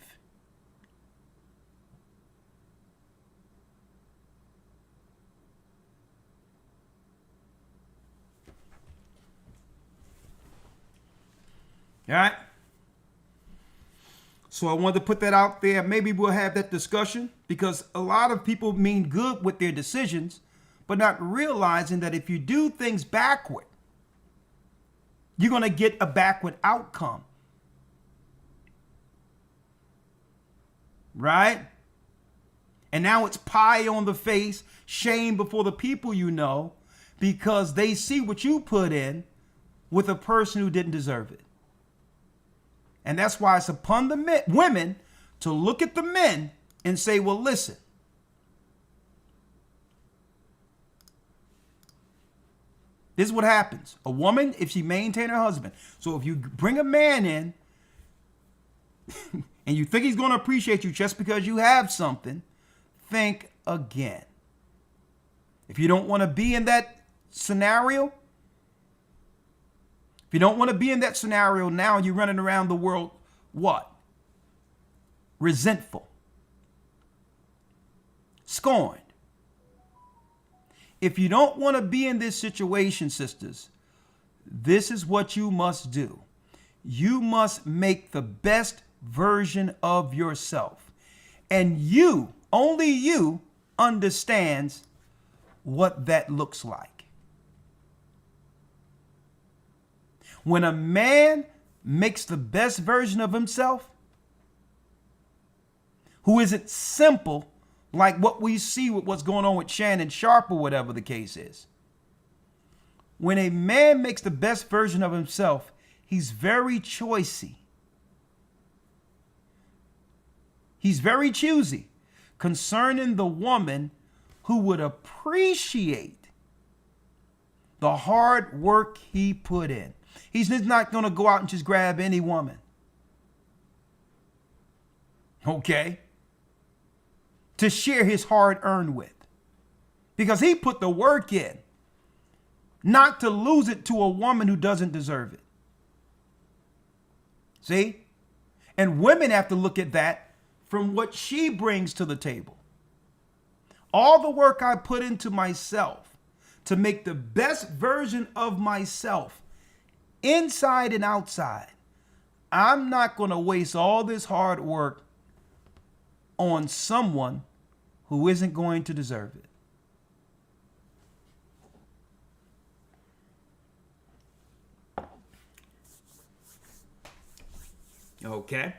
All right. So I wanted to put that out there. Maybe we'll have that discussion because a lot of people mean good with their decisions, but not realizing that if you do things backward, you're going to get a backward outcome. Right? And now it's pie on the face, shame before the people you know, because they see what you put in with a person who didn't deserve it. And that's why it's upon the women to look at the men and say, well, listen, this is what happens. A woman, if she maintain her husband. So if you bring a man in and you think he's going to appreciate you just because you have something, think again. If you don't want to be in that scenario, if you don't want to be in that scenario now, you're running around the world, what? Resentful. Scorned. If you don't want to be in this situation, sisters, this is what you must do. You must make the best version of yourself. And you, only you, understands what that looks like. When a man makes the best version of himself, who isn't simple like what we see with what's going on with Shannon Sharp or whatever the case is. When a man makes the best version of himself, he's very choosy. He's very choosy concerning the woman who would appreciate the hard work he put in. He's not going to go out and just grab any woman. Okay? To share his hard-earned with. Because he put the work in. Not to lose it to a woman who doesn't deserve it. See? And women have to look at that from what she brings to the table. All the work I put into myself to make the best version of myself, inside and outside, I'm not going to waste all this hard work on someone who isn't going to deserve it. Okay.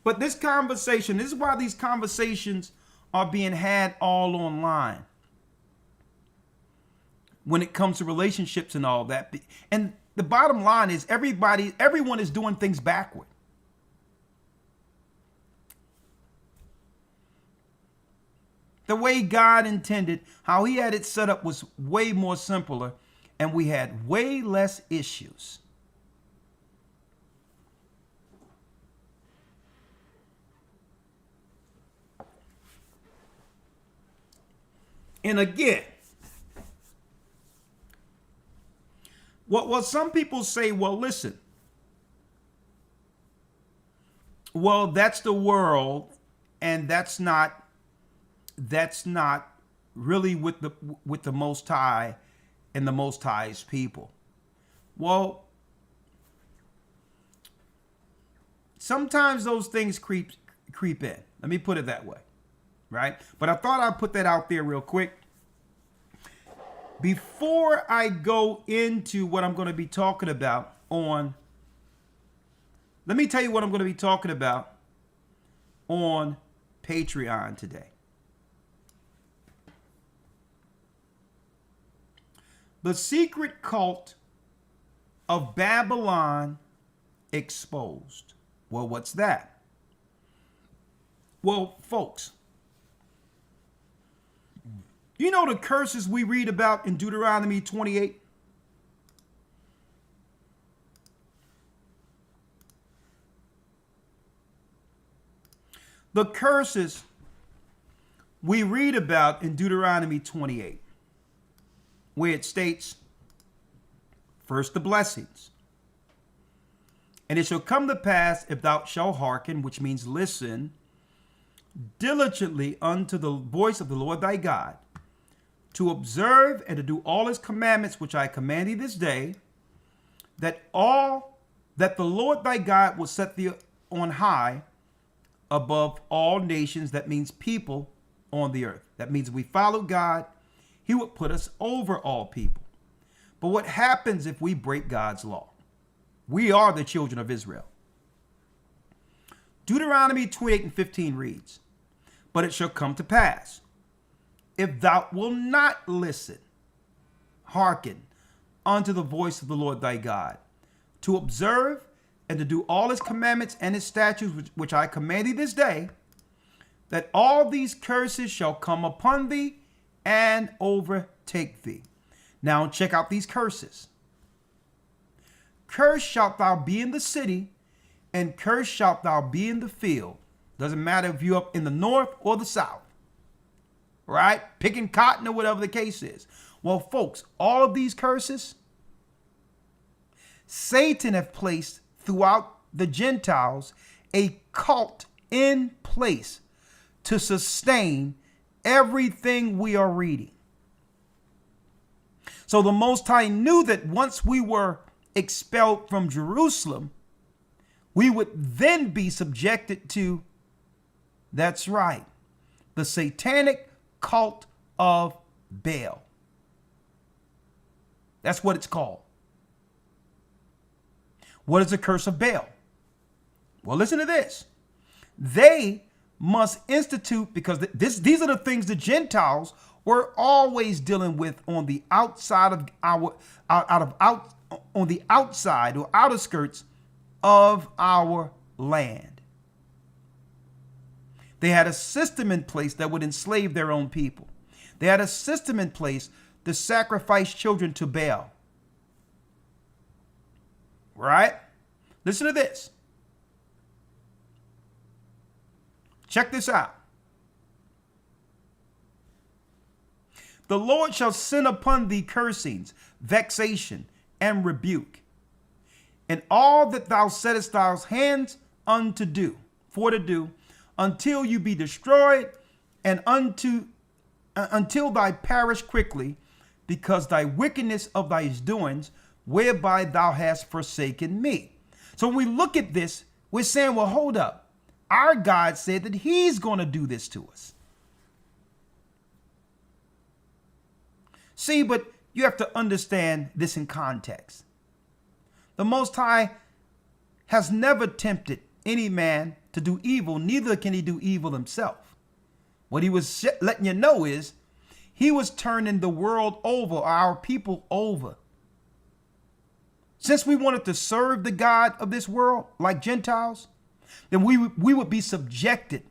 But this conversation, this is why these conversations are being had all online when it comes to relationships and all that. And the bottom line is everyone is doing things backward. The way God intended, how he had it set up was way more simpler, and we had way less issues. And again, well, some people say, well, listen, well, that's the world, and that's not really with the Most High and the Most High's people. Well, sometimes those things creep in. Let me put it that way. Right? But I thought I'd put that out there real quick. Before I go into what I'm going to be talking about let me tell you what I'm going to be talking about on Patreon today. The secret cult of Babylon exposed. Well, what's that? Well, folks, you know the curses we read about in Deuteronomy 28? The curses we read about in Deuteronomy 28, where it states, first the blessings. And it shall come to pass, if thou shalt hearken, which means listen, diligently unto the voice of the Lord thy God, to observe and to do all his commandments which I command thee this day, that the Lord thy God will set thee on high above all nations. That means people on the earth. That means if we follow God, he would put us over all people. But what happens if we break God's law? We are the children of Israel. Deuteronomy 28:15 reads, but it shall come to pass, if thou wilt not listen, hearken unto the voice of the Lord thy God, to observe and to do all his commandments and his statutes which I command thee this day, that all these curses shall come upon thee and overtake thee. Now check out these curses. Cursed shalt thou be in the city, and cursed shalt thou be in the field. Doesn't matter if you're up in the north or the south. Right? Picking cotton or whatever the case is. Well, folks, all of these curses, Satan have placed throughout the Gentiles a cult in place to sustain everything we are reading. So the Most High knew that once we were expelled from Jerusalem, we would then be subjected to, that's right, the satanic cult of Baal. That's what it's called. What is the curse of Baal? Well, listen to this. They must institute, because these are the things the Gentiles were always dealing with on the outside of on the outside or outer skirts of our land. They had a system in place that would enslave their own people. They had a system in place to sacrifice children to Baal. Right? Listen to this. Check this out. The Lord shall send upon thee cursings, vexation, and rebuke, and all that thou settest thy hands unto do, for to do, until you be destroyed, and until thy perish quickly, because thy wickedness of thy doings, whereby thou hast forsaken me. So when we look at this, we're saying, well, hold up. Our God said that he's going to do this to us. See, but you have to understand this in context. The Most High has never tempted any man to do evil, neither can he do evil himself. What he was letting you know is he was turning the world over, our people over. Since we wanted to serve the God of this world like Gentiles, then we would be subjected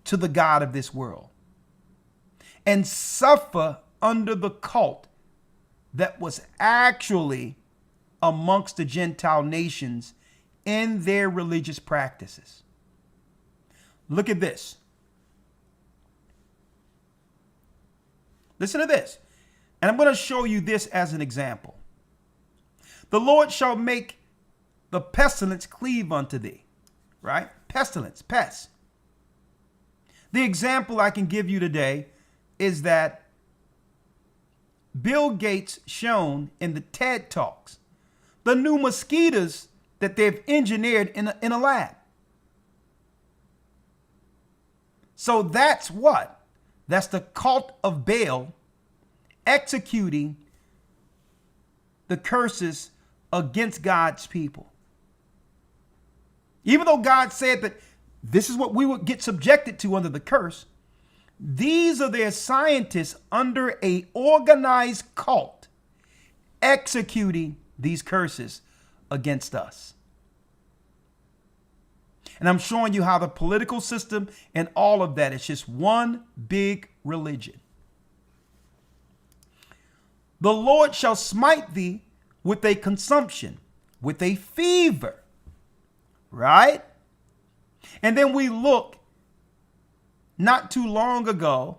to the God of this world and suffer under the cult that was actually amongst the Gentile nations in their religious practices. Look at this. Listen to this. And I'm going to show you this as an example. The Lord shall make the pestilence cleave unto thee. Right? Pestilence, pest. The example I can give you today is that Bill Gates shown in the TED Talks the new mosquitoes that they've engineered in a lab. So that's what? That's the cult of Baal executing the curses against God's people. Even though God said that this is what we would get subjected to under the curse, these are their scientists under a organized cult executing these curses against us. And I'm showing you how the political system and all of that is just one big religion. The Lord shall smite thee with a consumption, with a fever. Right? And then we look not too long ago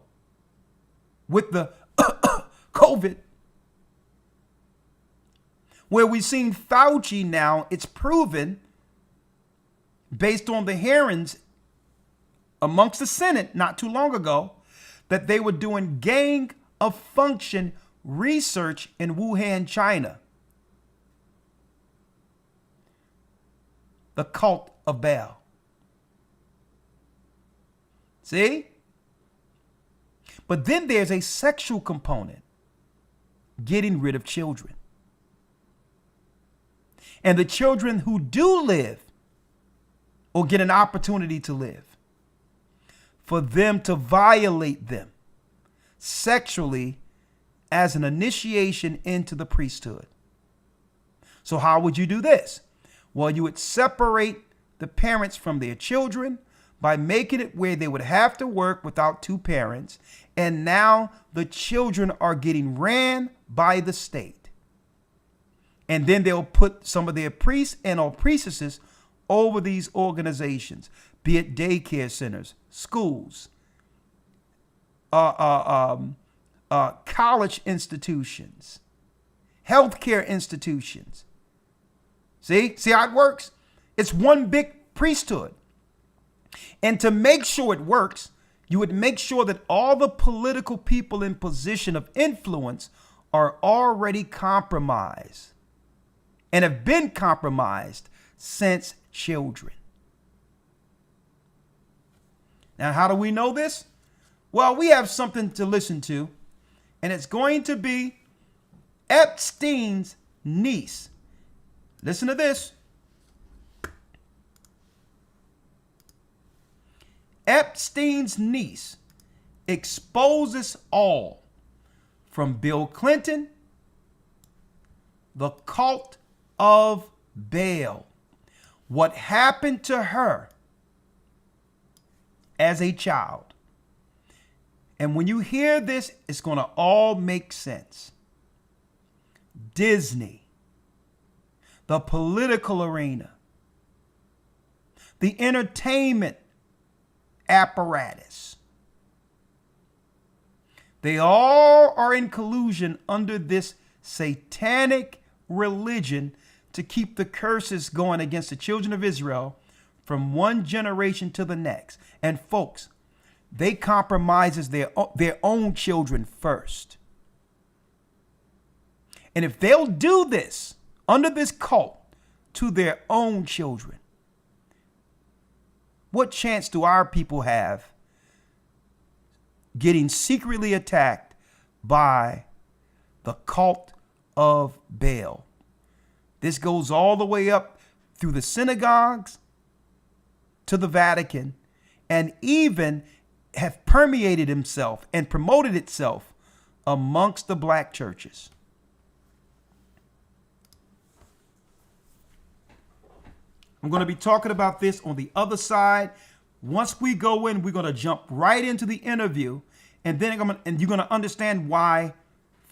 with the COVID, where we've seen Fauci now, it's proven based on the hearings amongst the Senate not too long ago, that they were doing gain of function research in Wuhan, China. The cult of Baal. See? But then there's a sexual component, getting rid of children. And the children who do live or get an opportunity to live, for them to violate them sexually as an initiation into the priesthood. So how would you do this? Well, you would separate the parents from their children by making it where they would have to work without two parents. And now the children are getting ran by the state. And then they'll put some of their priests and or priestesses over these organizations, be it daycare centers, schools, college institutions, healthcare institutions. See how it works? It's one big priesthood. And to make sure it works, you would make sure that all the political people in position of influence are already compromised and have been compromised since children. Now, how do we know this? Well, we have something to listen to, and it's going to be Epstein's niece. Listen to this. Epstein's niece exposes all, from Bill Clinton, the cult of Baal, what happened to her as a child. And when you hear this, it's going to all make sense. Disney, the political arena, the entertainment apparatus, they all are in collusion under this satanic religion to keep the curses going against the children of Israel from one generation to the next. And folks, they compromises their own children first. And if they'll do this under this cult to their own children, what chance do our people have getting secretly attacked by the cult of Baal? This goes all the way up through the synagogues to the Vatican, and even have permeated himself and promoted itself amongst the black churches. I'm going to be talking about this on the other side. Once we go in, we're going to jump right into the interview, and then you're going to understand why,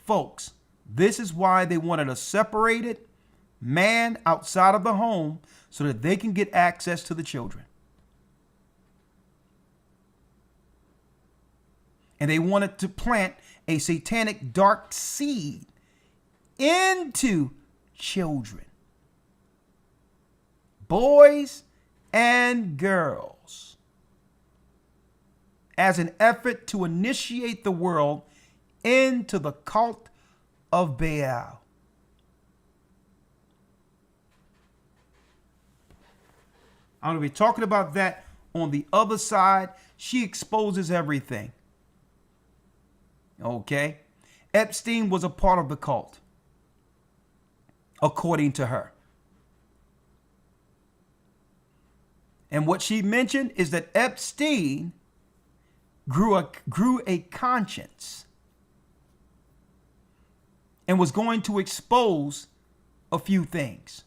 folks, this is why they wanted a separated man outside of the home so that they can get access to the children. And they wanted to plant a satanic dark seed into children, boys and girls, as an effort to initiate the world into the cult of Baal. I'm going to be talking about that on the other side. She exposes everything. Okay? Epstein was a part of the cult, according to her. And what she mentioned is that Epstein grew a conscience and was going to expose a few things.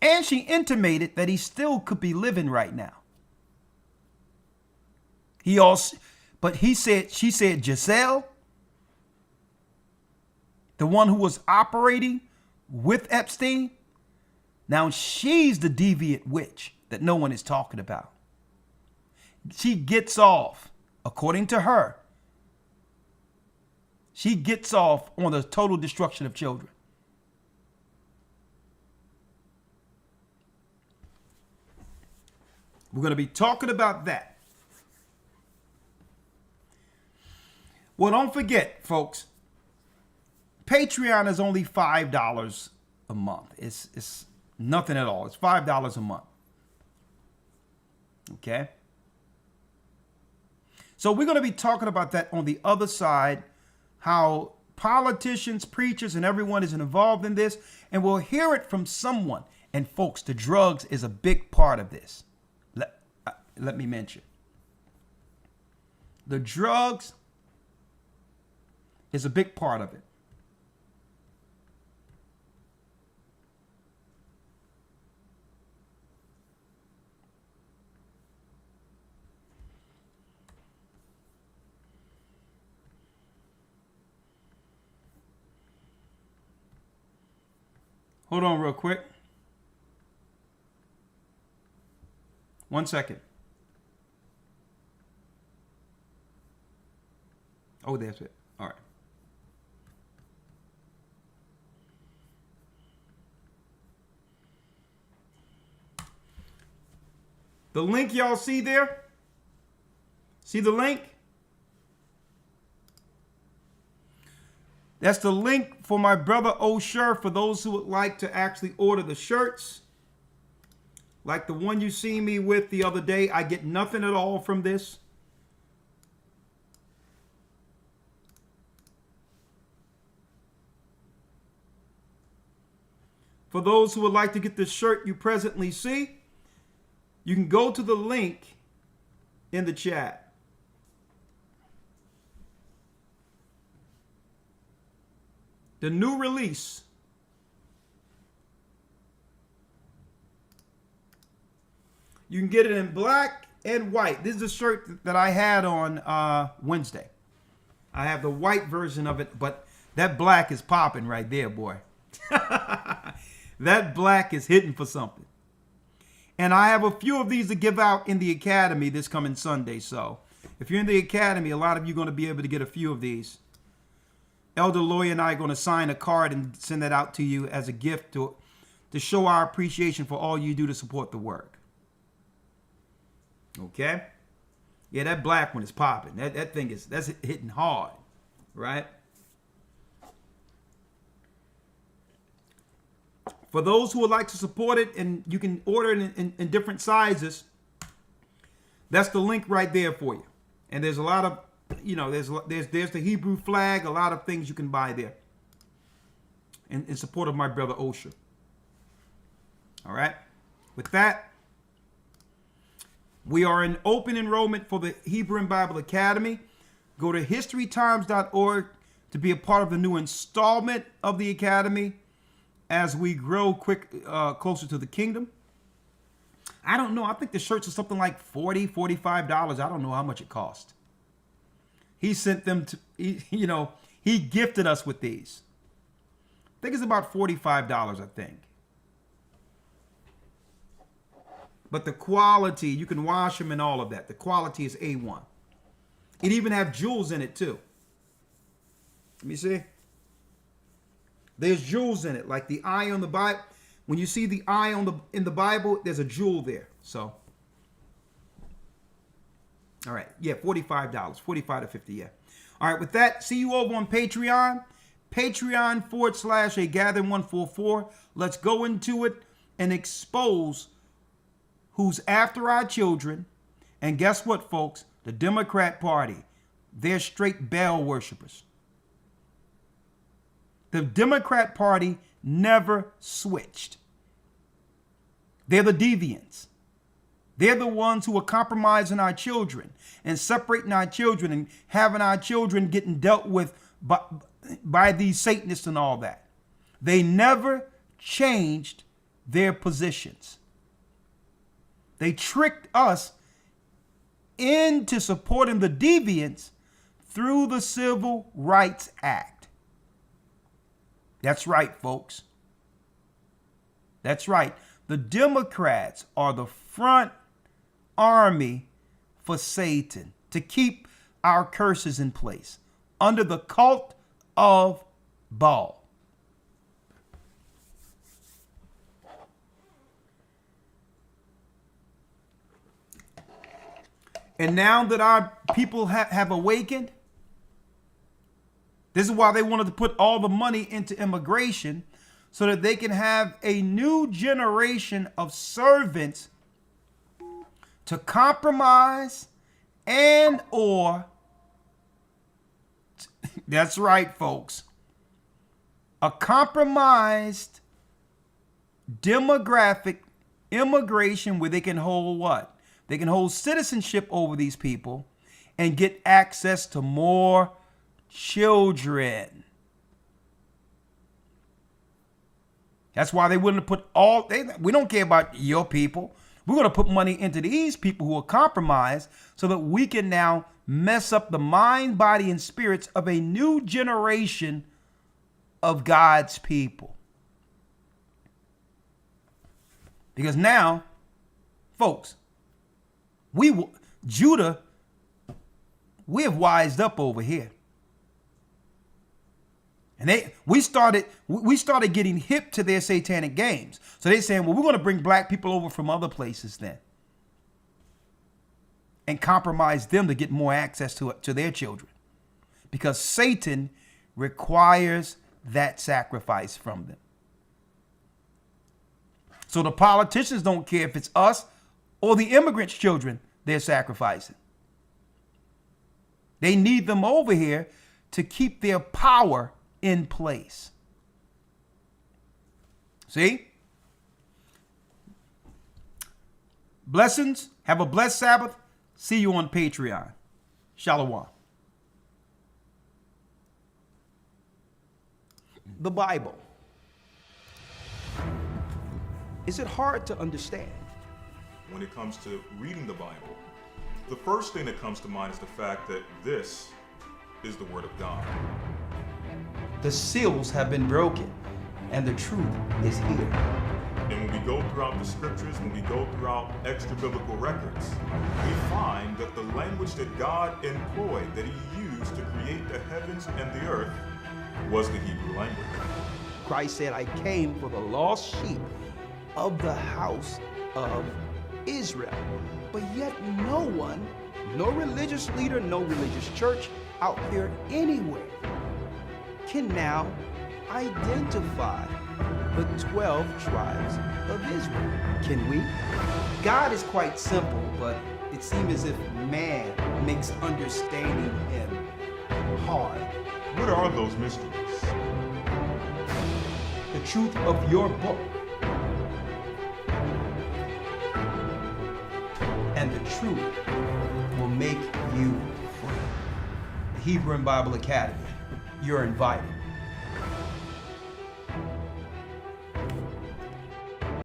And she intimated that he still could be living right now. She said Giselle, the one who was operating with Epstein, now she's the deviant witch that no one is talking about. She gets off, according to her, she gets off on the total destruction of children. We're going to be talking about that. Well, don't forget, folks, Patreon is only $5 a month. It's nothing at all. It's $5 a month. Okay? So we're going to be talking about that on the other side, how politicians, preachers, and everyone is involved in this, and we'll hear it from someone. And folks, the drugs is a big part of this. Let me mention. The drugs is a big part of it. Hold on real quick. 1 second. Oh, that's it. All right. The link y'all see there? See the link? That's the link for my brother Gocc for those who would like to actually order the shirts. Like the one you see me with the other day. I get nothing at all from this. For those who would like to get the shirt you presently see, you can go to the link in the chat. The new release. You can get it in black and white. This is the shirt that I had on Wednesday. I have the white version of it, but that black is popping right there, boy. That black is hitting for something. And I have a few of these to give out in the Academy this coming Sunday. So if you're in the Academy, a lot of you are going to be able to get a few of these. Elder Lawyer and I are going to sign a card and send that out to you as a gift to show our appreciation for all you do to support the work. Okay? Yeah, that black one is popping. That thing that's hitting hard, right? For those who would like to support it, and you can order it in different sizes, that's the link right there for you. And there's a lot of, there's the Hebrew flag, a lot of things you can buy there in support of my brother Osher. All right. With that, we are in open enrollment for the Hebrew and Bible Academy. Go to historytimes.org to be a part of the new installment of the Academy as we grow closer to the kingdom. I don't know. I think the shirts are something like $40, $45. I don't know how much it cost. He sent them to, he gifted us with these. I think it's about $45, I think. But the quality, you can wash them and all of that. The quality is A1. It even have jewels in it too. Let me see. There's jewels in it, like the eye on the Bible. When you see the eye in the Bible, there's a jewel there. So, all right, yeah, $45, 45 to 50, yeah. All right, with that, see you over on Patreon. Patreon.com/agathering144. Let's go into it and expose who's after our children. And guess what, folks? The Democrat Party, they're straight Baal worshipers. The Democrat Party never switched. They're the deviants. They're the ones who are compromising our children and separating our children and having our children getting dealt with by these Satanists and all that. They never changed their positions. They tricked us into supporting the deviants through the Civil Rights Act. That's right, folks. That's right. The Democrats are the front army for Satan to keep our curses in place under the cult of Baal. And now that our people have awakened, this is why they wanted to put all the money into immigration, so that they can have a new generation of servants to compromise and or, that's right, folks, a compromised demographic immigration where they can hold what? They can hold citizenship over these people and get access to more children. That's why they wouldn't put we don't care about your people. We're going to put money into these people who are compromised so that we can now mess up the mind, body, and spirits of a new generation of God's people. Because now, folks, Judah, we have wised up over here. And we started getting hip to their satanic games. So they're saying, well, we're going to bring black people over from other places then and compromise them to get more access to their children, because Satan requires that sacrifice from them. So the politicians don't care if it's us or the immigrants' children they're sacrificing. They need them over here to keep their power in place. See? Blessings. Have a blessed Sabbath. See you on Patreon. Shalom. The Bible. Is it hard to understand? When it comes to reading the Bible, the first thing that comes to mind is the fact that this is the Word of God. The seals have been broken, and the truth is here. And when we go throughout the scriptures, when we go throughout extra biblical records, we find that the language that God employed, that He used to create the heavens and the earth, was the Hebrew language. Christ said, I came for the lost sheep of the house of Israel. But yet no one, no religious leader, no religious church out there anywhere can now identify the 12 tribes of Israel. Can we? God is quite simple, but it seems as if man makes understanding him hard. What are those mysteries? The truth of your book and the truth will make you free. The Hebrew and Bible Academy, you're invited.